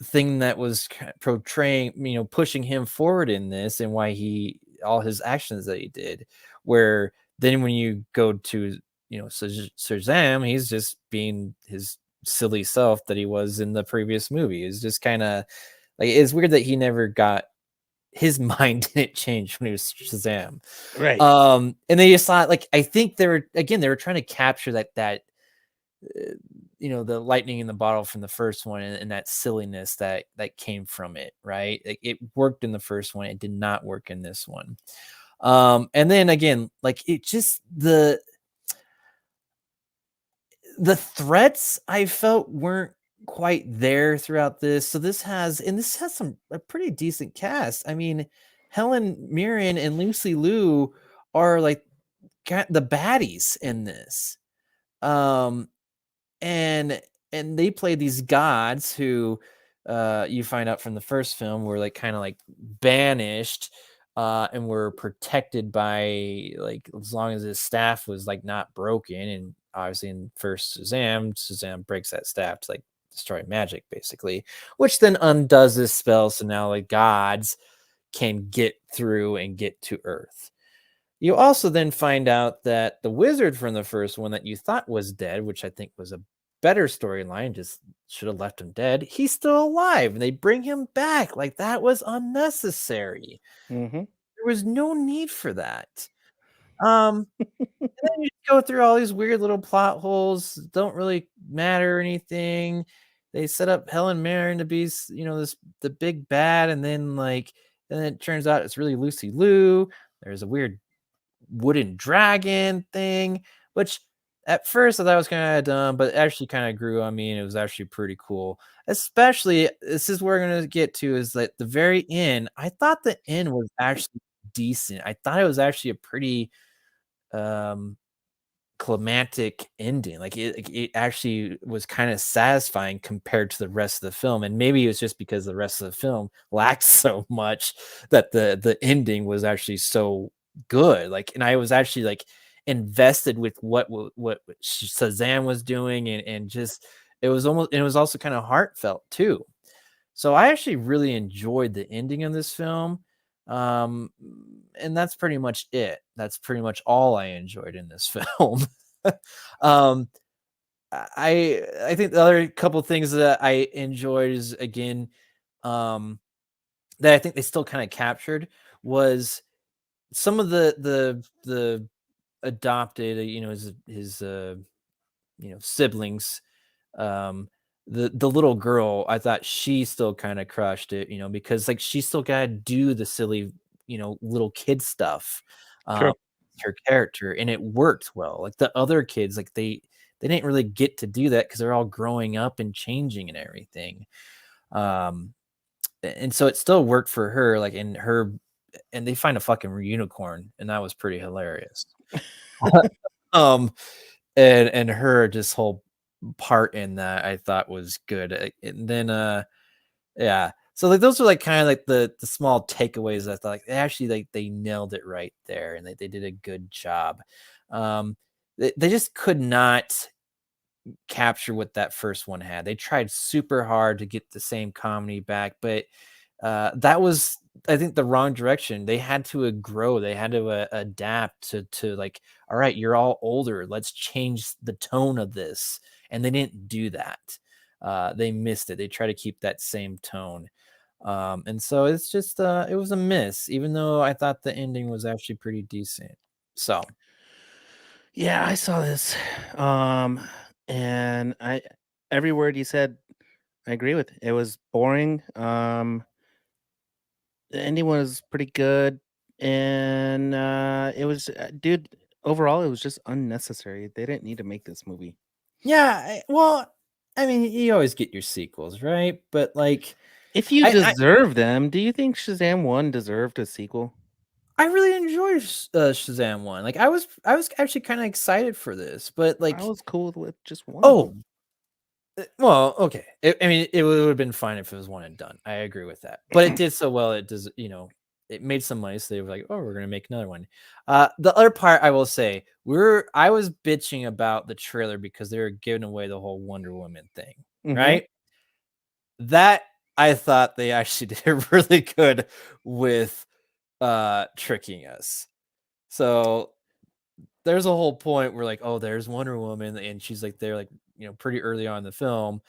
Speaker 3: thing that was portraying, you know, pushing him forward in this, and why he all his actions that he did. Where then when you go to, you know, Shazam, he's just being his silly self that he was in the previous movie. It's just kind of like, it's weird that he never got, his mind didn't change when he was Shazam.
Speaker 2: Right.
Speaker 3: And they just thought, like, I think they were trying to capture that you know, the lightning in the bottle from the first one, and that silliness that came from it, right? Like, it worked in the first one, it did not work in this one. And then again, like, it just the threats I felt weren't quite there throughout this. So this has a pretty decent cast. I mean, Helen Mirren and Lucy Liu are like the baddies in this. Um and they play these gods who you find out from the first film were like kind of like banished, and were protected by, like, as long as his staff was like not broken. And obviously in first Shazam breaks that staff to like destroy magic basically, which then undoes this spell, so now like gods can get through and get to Earth. You also then find out that the wizard from the first one that you thought was dead, which I think was a better storyline, just should have left him dead. He's still alive, and they bring him back. Like, that was unnecessary.
Speaker 2: Mm-hmm.
Speaker 3: There was no need for that. And then you just go through all these weird little plot holes, don't really matter or anything. They set up Helen Mirren to be, you know, the big bad, and then it turns out it's really Lucy Liu. There's a weird wooden dragon thing, which At first, I thought it was kinda dumb, but it actually kinda grew on me, and it was actually pretty cool. Especially this is where we're gonna get to, is that the very end, I thought the end was actually decent. I thought it was actually a pretty, um climactic ending. Like it actually was kind of satisfying compared to the rest of the film. And maybe it was just because the rest of the film lacked so much that the ending was actually so good. Like, and I was actually like invested with what Shazam was doing, and just it was almost, and it was also kind of heartfelt too. So I actually really enjoyed the ending of this film. Um, and that's pretty much it. That's pretty much all I enjoyed in this film. um, I think the other couple things that I enjoyed is, again, um, that I think they still kind of captured was some of the adopted, his siblings, um the little girl. I thought she still kind of crushed it, because like she still got to do the silly, little kid stuff, um
Speaker 2: Sure.
Speaker 3: her character, and it worked well. Like the other kids, like they didn't really get to do that because they're all growing up and changing and everything. um and so it still worked for her, like in her, and they find a fucking unicorn, and that was pretty hilarious. um and her just whole part in that I thought was good. And then yeah. So like those are like kind of like the small takeaways. I thought like actually like they nailed it right there, and they did a good job. Um they just could not capture what that first one had. They tried super hard to get the same comedy back, but that was, I think, the wrong direction. They had to grow. They had to adapt to like, all right, you're all older. Let's change the tone of this, and they didn't do that. They missed it. They try to keep that same tone, and so it's just it was a miss. Even though I thought the ending was actually pretty decent. So
Speaker 2: Yeah, I saw this. Um, and I every word you said, I agree with. It was boring. The ending was pretty good, and it was, dude. Overall, it was just unnecessary. They didn't need to make this movie.
Speaker 3: yeah, well, I mean, you always get your sequels, right? But like,
Speaker 2: If you
Speaker 3: I
Speaker 2: deserve them, do you think Shazam 1 deserved a sequel?
Speaker 3: I really enjoyed Shazam 1. Like I was actually kind of excited for this, but
Speaker 2: I
Speaker 3: like,
Speaker 2: was cool with just one of
Speaker 3: oh,
Speaker 2: them.
Speaker 3: well, okay. I mean, it would have been fine if it was one and done. I agree with that. But it did so well. It does, it made some money. So they were like, oh, we're gonna make another one. The other part I will say, I was bitching about the trailer because they were giving away the whole Wonder Woman thing,
Speaker 2: Mhm.
Speaker 3: right? That I thought they actually did really good with tricking us. So there's a whole point where like, oh, there's Wonder Woman, and she's like there, like, pretty early on in the film.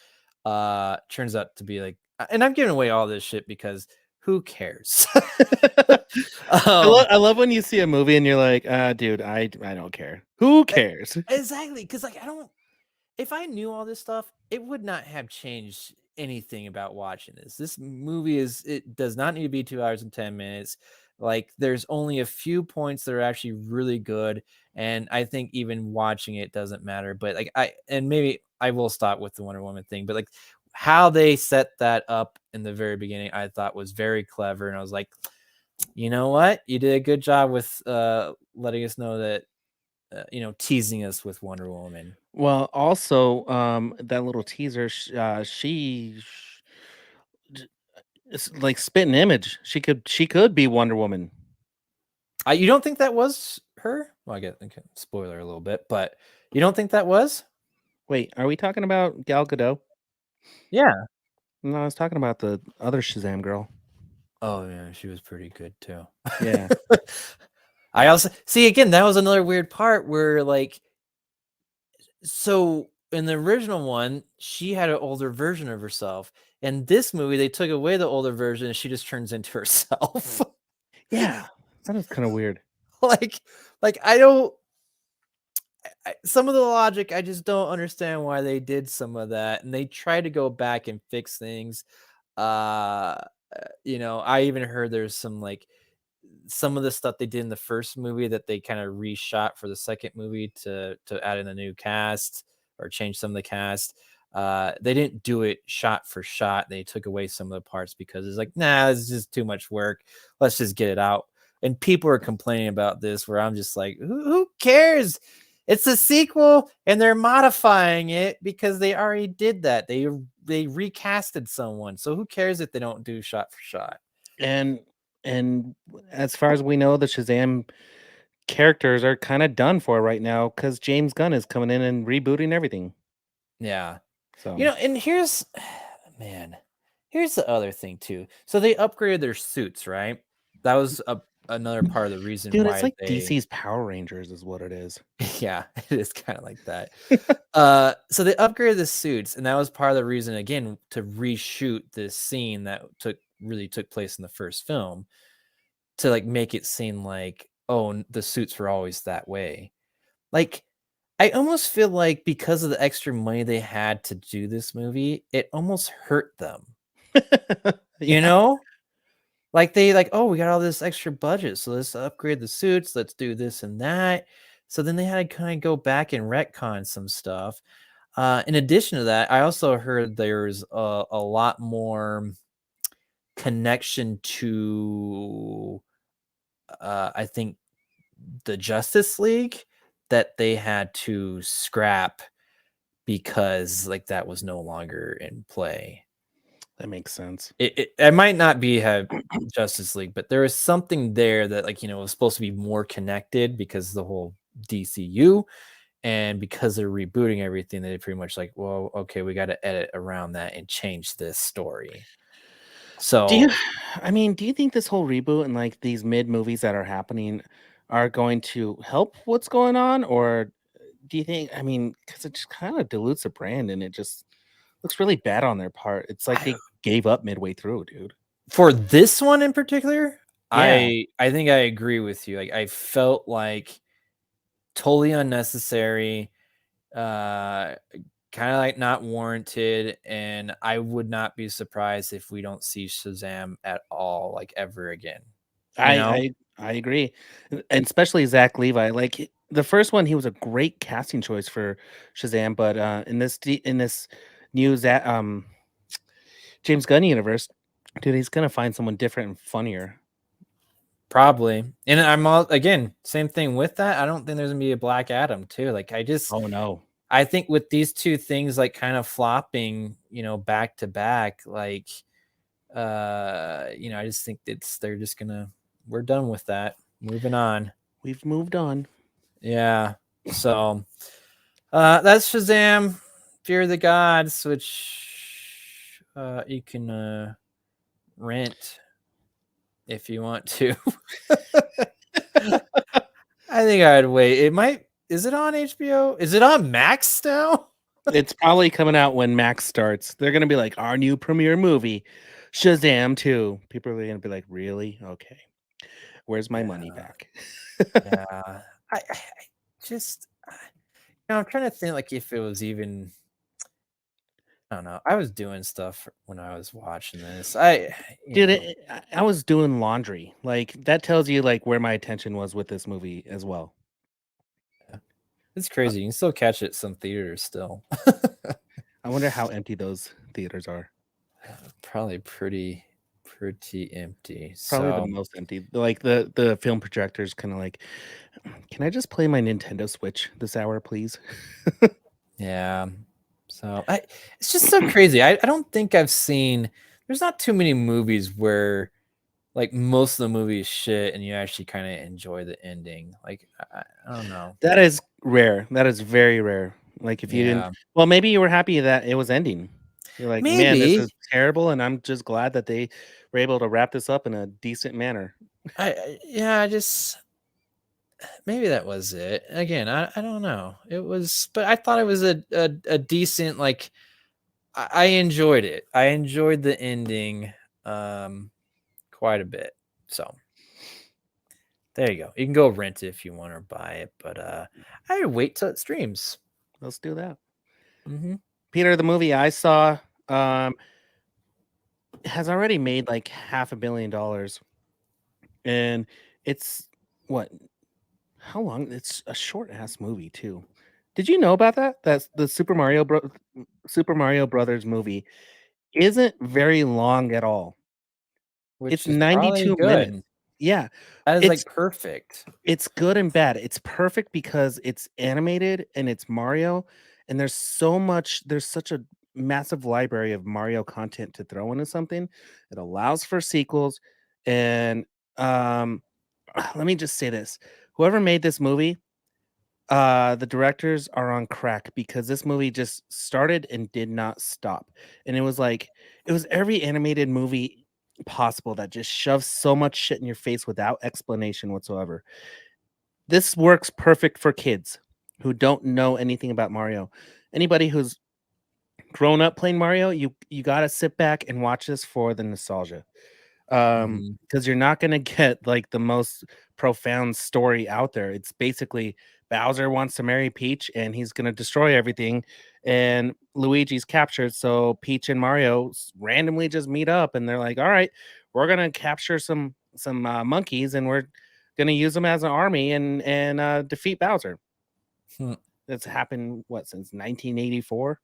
Speaker 3: Turns out to be like, and I'm giving away all this shit because who cares? um
Speaker 2: I love when you see a movie and you're like, dude, I don't care. Who
Speaker 3: e-
Speaker 2: cares?"
Speaker 3: exactly, because like I don't, if I knew all this stuff, it would not have changed anything about watching this. This movie it does not need to be 2 hours and 10 minutes. Like there's only a few points that are actually really good. And I think even watching it doesn't matter. But like and maybe I will stop with the Wonder Woman thing, but like how they set that up in the very beginning, I thought was very clever. And I was like, you know what? You did a good job with letting us know that, teasing us with Wonder Woman.
Speaker 2: Well, also, that little teaser, j it's like spit an image. She could be Wonder Woman.
Speaker 3: You don't think that was her? Well, I get, okay, spoiler a little bit, but you don't think that was?
Speaker 2: Wait, are we talking about Gal Gadot?
Speaker 3: Yeah.
Speaker 2: No, I was talking about the other Shazam girl.
Speaker 3: Oh yeah, she was pretty good too.
Speaker 2: Yeah.
Speaker 3: I also see, again, that was another weird part where like, so in the original one, she had an older version of herself. In this movie, they took away the older version and she just turns into herself.
Speaker 2: Yeah. That is kinda weird.
Speaker 3: like like I don't, some of the logic, I just don't understand why they did some of that, and they try to go back and fix things. I even heard there's some like some of the stuff they did in the first movie that they kind of reshot for the second movie to add in a new cast or change some of the cast. They didn't do it shot for shot. They took away some of the parts because it's like, nah, this is just too much work. Let's just get it out. And people are complaining about this where I'm just like, who cares? It's a sequel and they're modifying it because they already did that. They recasted someone. So who cares if they don't do shot for shot?
Speaker 2: And as far as we know, the Shazam characters are kind of done for right now because James Gunn is coming in and rebooting everything.
Speaker 3: Yeah.
Speaker 2: So
Speaker 3: And here's the other thing too. So they upgraded their suits, right? That was another part of the reason
Speaker 2: dude,
Speaker 3: why
Speaker 2: it's like
Speaker 3: they
Speaker 2: DC's Power Rangers is what it is.
Speaker 3: yeah, it is kind of like that. So they upgraded the suits, and that was part of the reason again to reshoot this scene that took place in the first film to like make it seem like the suits were always that way. Like I almost feel like because of the extra money they had to do this movie, it almost hurt them. You
Speaker 2: Yeah.
Speaker 3: know? Like they like, oh, we got all this extra budget, so let's upgrade the suits, let's do this and that. So then they had to kind of go back and retcon some stuff. In addition to that, I also heard there's a lot more connection to I think the Justice League that they had to scrap because like that was no longer in play.
Speaker 2: That makes sense.
Speaker 3: It might not be Justice League, but there is something there that like was supposed to be more connected because the whole DCU, and because they're rebooting everything, they pretty much like, well, okay, we got to edit around that and change this story. So
Speaker 2: Do you think this whole reboot and like these mid movies that are happening are going to help what's going on, or do you think? Because it just kind of dilutes the brand and it just looks really bad on their part. It's like they gave up midway through, dude.
Speaker 3: for this one in particular,
Speaker 2: Yeah.
Speaker 3: I think I agree with you. Like I felt like totally unnecessary, kind of like not warranted, and I would not be surprised if we don't see Shazam at all, like ever again.
Speaker 2: I agree, and especially Zach Levi. Like the first one, he was a great casting choice for Shazam, but in this new James Gunn universe, dude, he's gonna find someone different and funnier.
Speaker 3: Probably. And I'm all again, same thing with that. I don't think there's gonna be a Black Adam too. Like
Speaker 2: Oh no,
Speaker 3: I think with these two things like kind of flopping, back to back, like I just think they're just we're done with that. Moving on.
Speaker 2: we've moved on.
Speaker 3: Yeah. So that's Shazam, Fear of the Gods, which you can rent if you want to. I think I'd wait. Is it on HBO? Is it on Max now?
Speaker 2: It's probably coming out when Max starts. They're gonna be like our new premiere movie, Shazam 2. People are gonna be like, really? Okay, where's my money back?
Speaker 3: Yeah. I just I'm trying to think like if it was even I don't know. I was doing stuff when I was watching this.
Speaker 2: Dude, I was doing laundry. Like that tells you like where my attention was with this movie as well.
Speaker 3: It's crazy. You can still catch it some theaters still.
Speaker 2: I wonder how empty those theaters are.
Speaker 3: Probably pretty empty.
Speaker 2: Probably the
Speaker 3: So
Speaker 2: most empty. Like the film projectors kind of like, can I just play my Nintendo Switch this hour, please?
Speaker 3: yeah. So it's just so crazy. I don't think I've seen there's not too many movies where like most of the movie is shit and you actually kind of enjoy the ending. Like I don't know.
Speaker 2: That is rare. That is very rare. Like if you didn't,
Speaker 3: Yeah.
Speaker 2: well, maybe you were happy that it was ending. You're like, man, this is
Speaker 3: Maybe.
Speaker 2: terrible, and I'm just glad that they were able to wrap this up in a decent manner.
Speaker 3: I just maybe that was it. Again, I don't know. It was, but I thought it was a decent like. I enjoyed it. I enjoyed the ending quite a bit. So there you go. You can go rent it if you want or buy it, but I wait till it streams.
Speaker 2: Let's do that.
Speaker 3: Mm-hmm.
Speaker 2: Peter, the movie I saw has already made like $500 million, and It's what? How long? It's a short ass movie too. Did you know about that? That's the Super Mario Brothers movie isn't very long at all. It's
Speaker 3: which is probably
Speaker 2: 92 minutes.
Speaker 3: good.
Speaker 2: Yeah,
Speaker 3: That is
Speaker 2: it's
Speaker 3: like perfect.
Speaker 2: it's good and bad. It's perfect because it's animated and it's Mario, and there's such a massive library of Mario content to throw into something. It allows for sequels, and um, let me just say this: whoever made this movie, the directors are on crack because this movie just started and did not stop, and it was every animated movie possible that just shoves so much shit in your face without explanation whatsoever. This works perfect for kids who don't know anything about Mario. Anybody who's grown up playing Mario, you gotta sit back and watch this for the nostalgia.
Speaker 3: Mhm.
Speaker 2: Because you're not gonna get like the most profound story out there. It's basically Bowser wants to marry Peach and he's gonna destroy everything, and Luigi's captured. So Peach and Mario randomly just meet up and they're like, "All right, we're gonna capture some monkeys and we're gonna use them as an army and defeat Bowser."
Speaker 3: Hmm.
Speaker 2: That's happened what since 1984.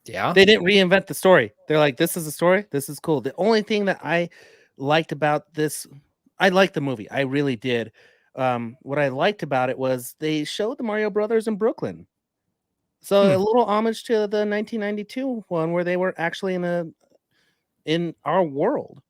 Speaker 3: Yeah.
Speaker 2: They didn't reinvent the story. They're like, "This is a story. This is cool." The only thing that I liked about this, I liked the movie. I really did. What I liked about it was they showed the Mario Brothers in Brooklyn. So
Speaker 3: Hmm.
Speaker 2: a little homage to the 1992 one where they were actually in our world.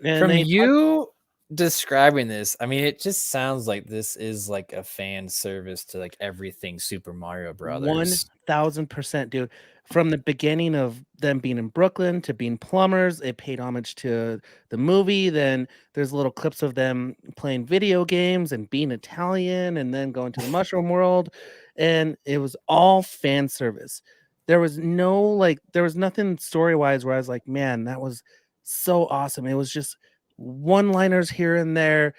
Speaker 2: And
Speaker 3: From
Speaker 2: they
Speaker 3: you describing this, I mean, it just sounds like this is like a fan service to like everything Super Mario Brothers.
Speaker 2: 1000%, dude. From the beginning of them being in Brooklyn to being plumbers, it paid homage to the movie. Then there's little clips of them playing video games and being Italian and then going to the mushroom world. And it was all fan service. There was nothing story wise where I was like, man, that was so awesome. It was just one liners here and there,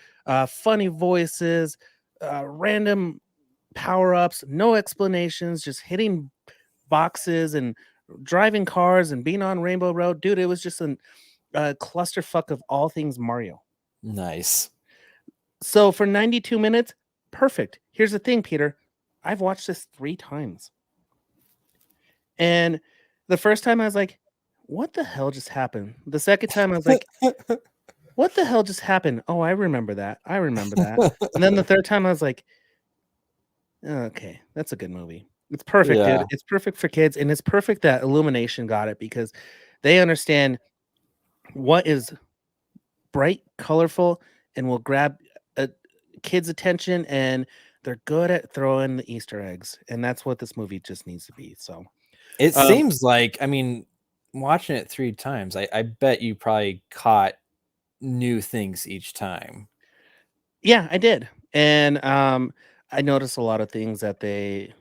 Speaker 2: funny voices, random power ups, no explanations, just hitting boxes and driving cars and being on Rainbow Road. Dude, it was just a clusterfuck of all things Mario.
Speaker 3: Nice.
Speaker 2: So for 92 minutes, perfect. Here's the thing, Peter. I've watched this 3 times. And the first time I was like, what the hell just happened? The second time I was like, what the hell just happened? Oh, I remember that. I remember that. And then the third time I was like, okay, that's a good movie. It's perfect, dude.
Speaker 3: Yeah.
Speaker 2: It's perfect for kids, and it's perfect that Illumination got it because they understand what is bright, colorful, and will grab a kid's attention, and they're good at throwing the Easter eggs, and that's what this movie just needs to be. So,
Speaker 3: It
Speaker 2: um,
Speaker 3: seems like, I mean, watching it 3 times, I bet you probably caught new things each time.
Speaker 2: yeah, I did, and I noticed a lot of things that they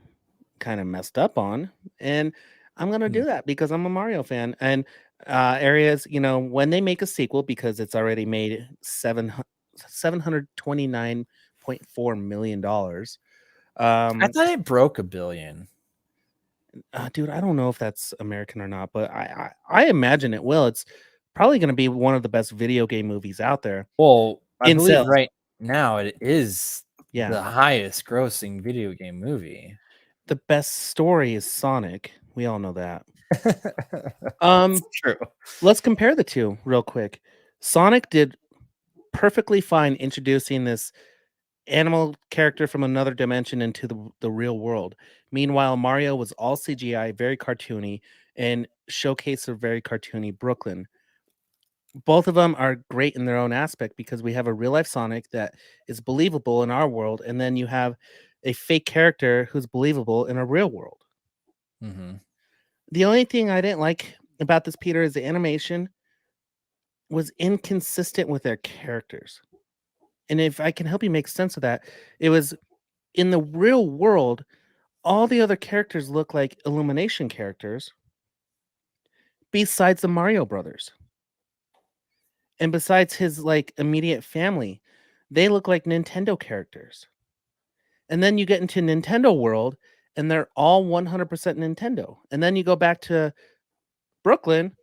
Speaker 2: kind of messed up on, and I'm gonna
Speaker 3: Hmm.
Speaker 2: do that because I'm a Mario fan. And areas, when they make a sequel, because it's already made 729.4 million dollars.
Speaker 3: I
Speaker 2: Um,
Speaker 3: thought it broke a billion.
Speaker 2: dude, I don't know if that's American or not, but I imagine it will. It's probably gonna be one of the best video game movies out there
Speaker 3: Well, I
Speaker 2: in
Speaker 3: believe
Speaker 2: sales.
Speaker 3: right now it is
Speaker 2: Yeah,
Speaker 3: the highest grossing video game movie.
Speaker 2: the best story is Sonic. We all know that.
Speaker 3: It's
Speaker 2: Um,
Speaker 3: true.
Speaker 2: let's compare the two real quick. Sonic did perfectly fine introducing this animal character from another dimension into the real world. Meanwhile, Mario was all CGI, very cartoony, and showcase a very cartoony Brooklyn. Both of them are great in their own aspect because we have a real life Sonic that is believable in our world, and then you have a fake character who's believable in a real world.
Speaker 3: Mhm.
Speaker 2: The only thing I didn't like about this, Peter, is the animation was inconsistent with their characters. And if I can help you make sense of that, it was in the real world, all the other characters look like Illumination characters besides the Mario brothers. And besides his like immediate family, they look like Nintendo characters. And then you get into Nintendo world and they're all 100% Nintendo. And then you go back to Brooklyn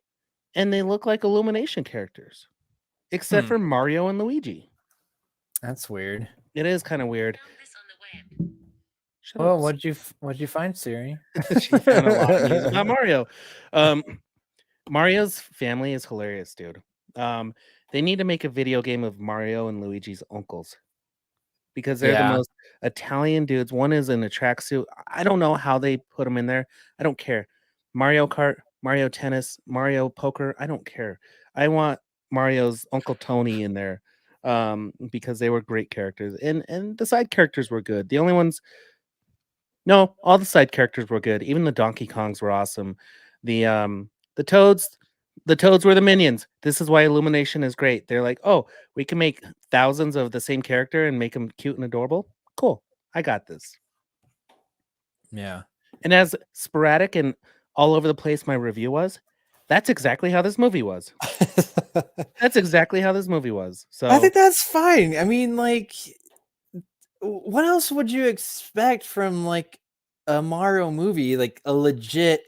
Speaker 2: and they look like Illumination characters. except for Mario and Luigi.
Speaker 3: That's weird.
Speaker 2: It is kind of weird. Shut
Speaker 3: Well,
Speaker 2: up.
Speaker 3: what'd you find, Siri?
Speaker 2: She found a lot of news about Mario. Mario's family is hilarious, dude. They need to make a video game of Mario and Luigi's uncles because they're the
Speaker 3: Yeah.
Speaker 2: most Italian dudes. One is in a tracksuit. I don't know how they put them in there. I don't care. Mario Kart, Mario Tennis, Mario Poker. I don't care. I want Mario's Uncle Tony in there because they were great characters, and the side characters were good. The only ones, no, all the side characters were good. Even the Donkey Kongs were awesome. The Toads, the Toads were the minions. This is why Illumination is great. They're like, oh, we can make thousands of the same character and make them cute and adorable. Cool, I got this.
Speaker 3: Yeah.
Speaker 2: And as sporadic and all over the place my review was, that's exactly how this movie was. That's exactly how this movie was. So
Speaker 3: I think that's fine. I mean, like, what else would you expect from like a Mario movie? Like a legit.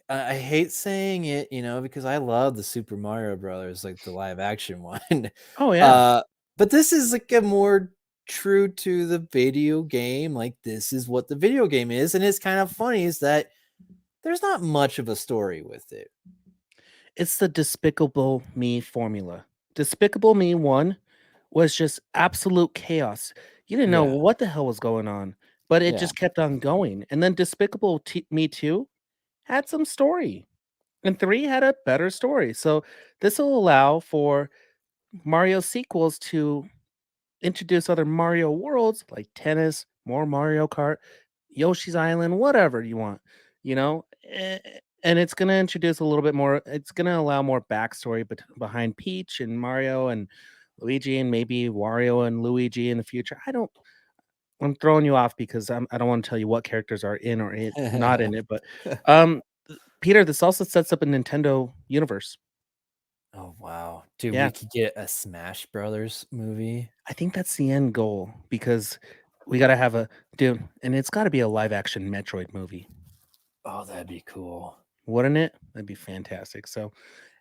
Speaker 3: I hate saying it, because I love the Super Mario Brothers, like the live action one.
Speaker 2: oh yeah.
Speaker 3: But this is like a more true to the video game. Like this is what the video game is, and it's kind of funny is that there's not much of a story with it.
Speaker 2: It's the Despicable Me formula. Despicable Me 1 was just absolute chaos. You didn't know
Speaker 3: Yeah,
Speaker 2: what the hell was going on, but it
Speaker 3: yeah,
Speaker 2: just kept on going. And then Me 2 had some story, and 3 had a better story. So this will allow for Mario sequels to introduce other Mario worlds like tennis, more Mario Kart, Yoshi's Island, whatever you want, you know? And it's going to introduce a little bit more, it's going to allow more backstory behind Peach and Mario and Luigi and maybe Wario and Luigi in the future. I'm throwing you off because I don't want to tell you what characters are in or not in it, but um, Peter, this also sets up a Nintendo universe.
Speaker 3: Oh wow, dude,
Speaker 2: Yeah,
Speaker 3: we could get a Smash Brothers movie.
Speaker 2: I think that's the end goal because we got to have a dude, and it's got to be a live action Metroid movie,
Speaker 3: Oh, that'd be cool.
Speaker 2: wouldn't it? That'd be fantastic. So,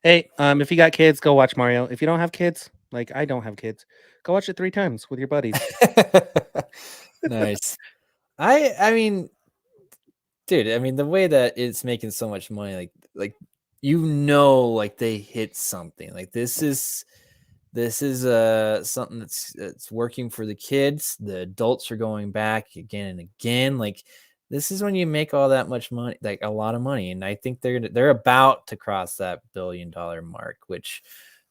Speaker 2: hey, if you got kids, go watch Mario. If you don't have kids, like I don't have kids, go watch it 3 times with your buddies.
Speaker 3: Nice. I mean, dude, I mean the way that it's making so much money, like like they hit something. Like this is something that's working for the kids. The adults are going back again and again. Like this is when you make all that much money, like a lot of money. And I think they're about to cross that $1 billion mark,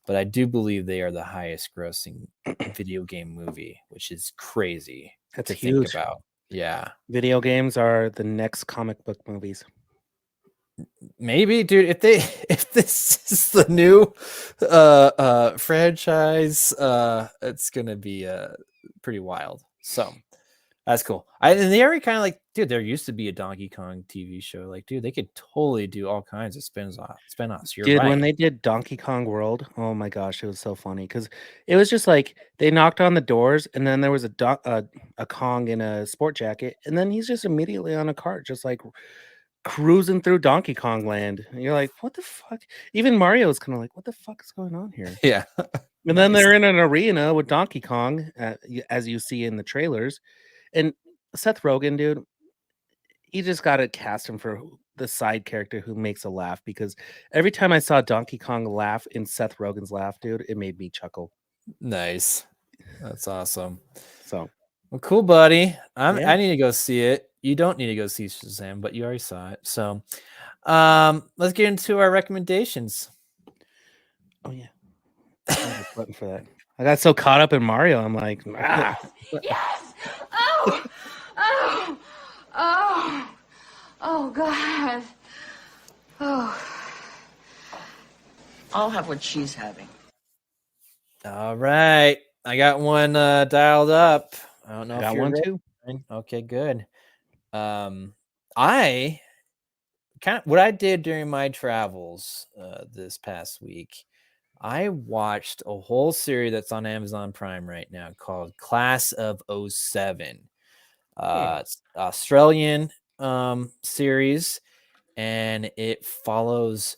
Speaker 3: but I do believe they are the highest grossing video game movie, which is crazy
Speaker 2: That's
Speaker 3: to think
Speaker 2: huge.
Speaker 3: about. Yeah.
Speaker 2: Video games are the next comic book movies.
Speaker 3: Maybe, dude, if this is the new franchise, it's gonna be pretty wild. So that's cool. And they already kind of like, dude, there used to be a Donkey Kong TV show. Like, dude, they could totally do all kinds of spin-offs. You're
Speaker 2: Dude, when
Speaker 3: right.
Speaker 2: they did Donkey Kong World, oh my gosh, it was so funny because it was just like they knocked on the doors, and then there was a Kong in a sport jacket, and then he's just immediately on a cart, just like cruising through Donkey Kong Land. And you're like, what the fuck? Even Mario is kind of like, what the fuck is going on here?
Speaker 3: Yeah.
Speaker 2: And then
Speaker 3: Nice.
Speaker 2: they're in an arena with Donkey Kong, as you see in the trailers. And Seth Rogen, dude, you just got to cast him for the side character who makes a laugh because every time I saw Donkey Kong laugh in Seth Rogen's laugh, dude, it made me chuckle.
Speaker 3: Nice. That's awesome.
Speaker 2: So,
Speaker 3: Well, cool, buddy.
Speaker 2: yeah.
Speaker 3: I need to go see it. You don't need to go see Shazam, but you already saw it. So, let's get into our recommendations.
Speaker 2: Oh, yeah. I was button for that. I got so caught up in Mario. I'm like, ah.
Speaker 5: Yes! Oh! Oh! Oh! Oh, God. Oh.
Speaker 6: I'll have what she's having.
Speaker 3: All right. I got one dialed up. I don't know
Speaker 2: I
Speaker 3: if
Speaker 2: got
Speaker 3: you're
Speaker 2: one
Speaker 3: ready.
Speaker 2: too.
Speaker 3: Okay, good. I kind of what I did during my travels this past week, I watched a whole series that's on Amazon Prime right now called Class of '07. It's Australian series, and it follows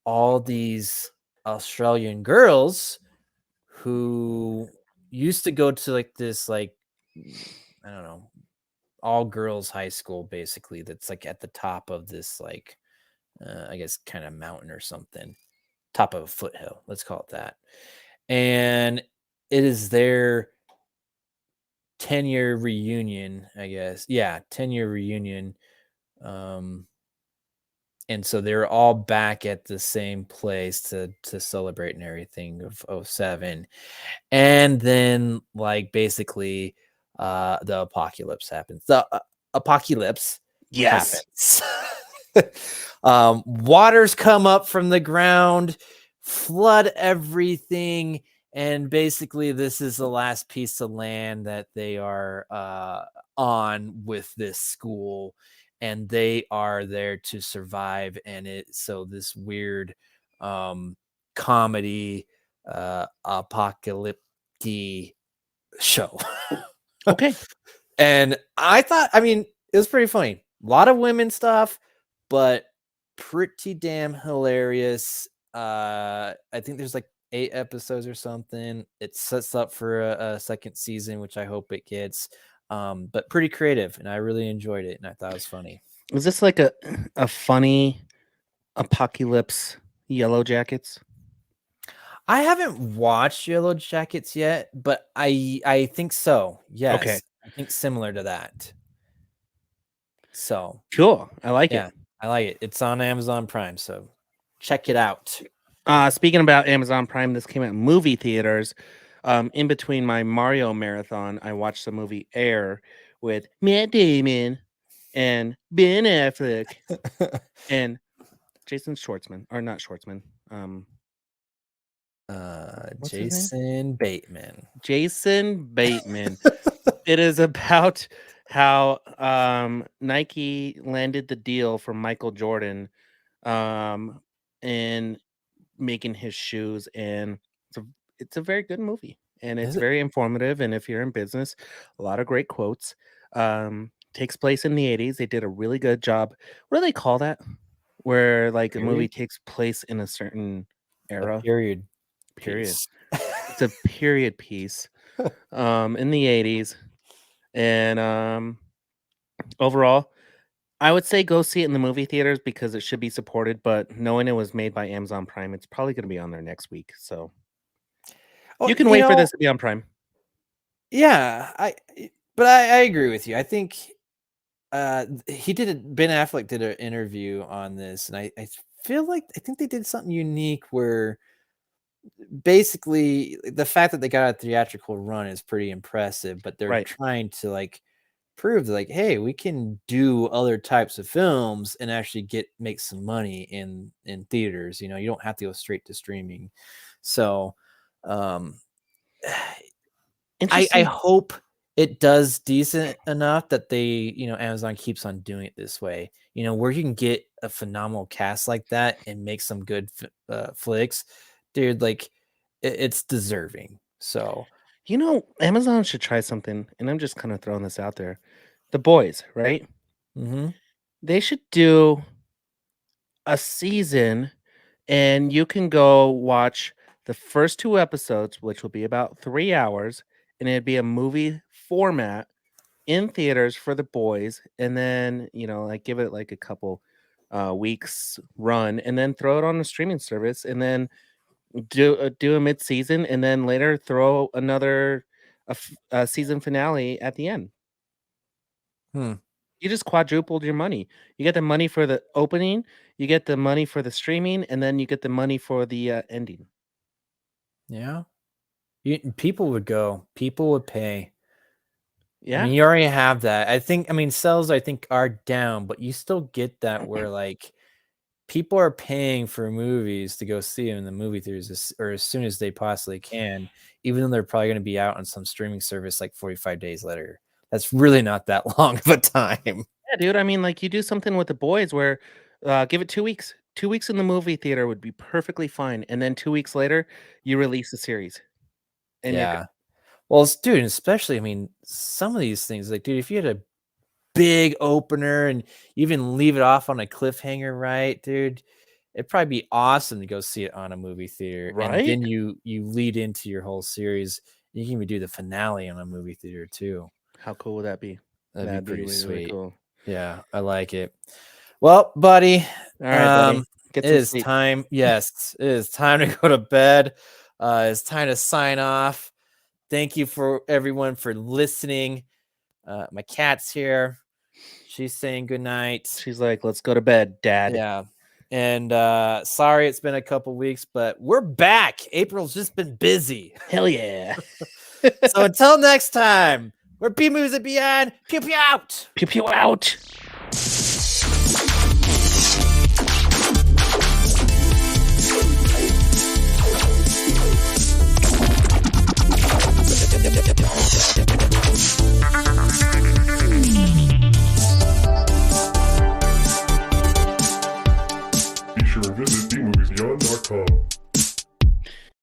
Speaker 3: all these Australian girls who used to go to like this like I don't know, all girls high school basically that's like at the top of this like I guess kind of mountain or something, top of a foothill, let's call it that. And it is their 10-year reunion, I guess. Yeah, 10-year reunion. Um and so they're all back at the same place to celebrate and everything of '07. And then like basically the apocalypse happens. The apocalypse
Speaker 2: Yes.
Speaker 3: happens. Waters come up from the ground, flood everything, and basically this is the last piece of land that they are on with this school, and they are there to survive. And so this weird comedy apocalyptic show.
Speaker 2: Okay.
Speaker 3: And I thought, I mean, it was pretty funny. A lot of women stuff, but pretty damn hilarious. I think there's like 8 episodes or something. It sets up for a second season, which I hope it gets. But pretty creative, and I really enjoyed it, and I thought it was funny.
Speaker 2: Was this like a funny apocalypse Yellow Jackets?
Speaker 3: I haven't watched Yellow Jackets yet, but I think so. Yes.
Speaker 2: Okay.
Speaker 3: I think similar to that. So,
Speaker 2: Cool. I like
Speaker 3: yeah,
Speaker 2: it.
Speaker 3: I like it. It's on Amazon Prime, so check it out.
Speaker 2: Speaking about Amazon Prime, this came out in movie theaters. In between my Mario marathon, I watched the movie Air with Matt Damon and Ben Affleck and Jason Schwartzman, or not Schwartzman. What's his name?
Speaker 3: Jason Bateman.
Speaker 2: Jason Bateman. It is about how Nike landed the deal from Michael Jordan in making his shoes, and it's a very good movie, and it's
Speaker 3: Is it?
Speaker 2: very informative. And if you're in business, a lot of great quotes. Takes place in the 80s. They did a really good job. What do they call that? Where like a movie
Speaker 3: Period?
Speaker 2: takes place in a certain
Speaker 3: A
Speaker 2: era.
Speaker 3: period
Speaker 2: Period.
Speaker 3: piece.
Speaker 2: It's a period piece in the 80s. And overall, I would say go see it in the movie theaters because it should be supported, but knowing it was made by Amazon Prime, it's probably going to be on there next week. So
Speaker 3: Oh,
Speaker 2: you can wait for this to be on Prime.
Speaker 3: Yeah, but I agree with you. I think Ben Affleck did an interview on this, and I feel like I think they did something unique where basically the fact that they got a theatrical run is pretty impressive, but they're
Speaker 2: Right.
Speaker 3: trying to like prove that like, hey, we can do other types of films and actually make some money in theaters. You know, you don't have to go straight to streaming. So um I
Speaker 2: Interesting.
Speaker 3: hope it does decent enough that Amazon keeps on doing it this way. You know, where you can get a phenomenal cast like that and make some good flicks, dude. Like, it's deserving. So,
Speaker 2: Amazon should try something, and I'm just kind of throwing this out there. The Boys, right?
Speaker 3: mhm.
Speaker 2: They should do a season, and you can go watch the first 2 episodes, which will be about 3 hours, and it'd be a movie format in theaters for the boys, and then like give it like a couple weeks run, and then throw it on a streaming service, and then do a mid-season, and then later throw another a season finale at the end.
Speaker 3: Hmm.
Speaker 2: You just quadrupled your money. You get the money for the opening, you get the money for the streaming, and then you get the money for the ending.
Speaker 3: Yeah. People would go. People would pay.
Speaker 2: Yeah.
Speaker 3: I mean, you already have that. I mean, sales I think are down, but you still get that where like people are paying for movies to go see them in the movie theaters as soon as they possibly can, even though they're probably going to be out on some streaming service like 45 days later. That's really not that long of a time.
Speaker 2: Yeah, dude. I mean, like you do something with the boys where give it 2 weeks. 2 weeks in the movie theater would be perfectly fine. And then 2 weeks later, you release the series. And you're good.
Speaker 3: Yeah. Well, dude, especially, I mean, some of these things, like, dude, if you had a big opener and even leave it off on a cliffhanger, right, dude? it'd probably be awesome to go see it on a movie theater.
Speaker 2: Right?
Speaker 3: And then you lead into your whole series. You can even do the finale on a movie theater too.
Speaker 2: How cool would that be?
Speaker 3: That'd be pretty
Speaker 2: really,
Speaker 3: sweet.
Speaker 2: really cool.
Speaker 3: Yeah, I like it. Well, buddy,
Speaker 2: All right, buddy. Get
Speaker 3: it
Speaker 2: some
Speaker 3: is
Speaker 2: sleep.
Speaker 3: time. Yes, it is time to go to bed. It's time to sign off. Thank you for everyone for listening. My cat's here. She's saying good night.
Speaker 2: She's like, let's go to bed, Dad.
Speaker 3: Yeah. And sorry it's been a couple weeks, but we're back. April's just been busy.
Speaker 2: Hell yeah.
Speaker 3: So until next time, we're B Movies and Beyond. Pew pew out.
Speaker 2: Pew pew out.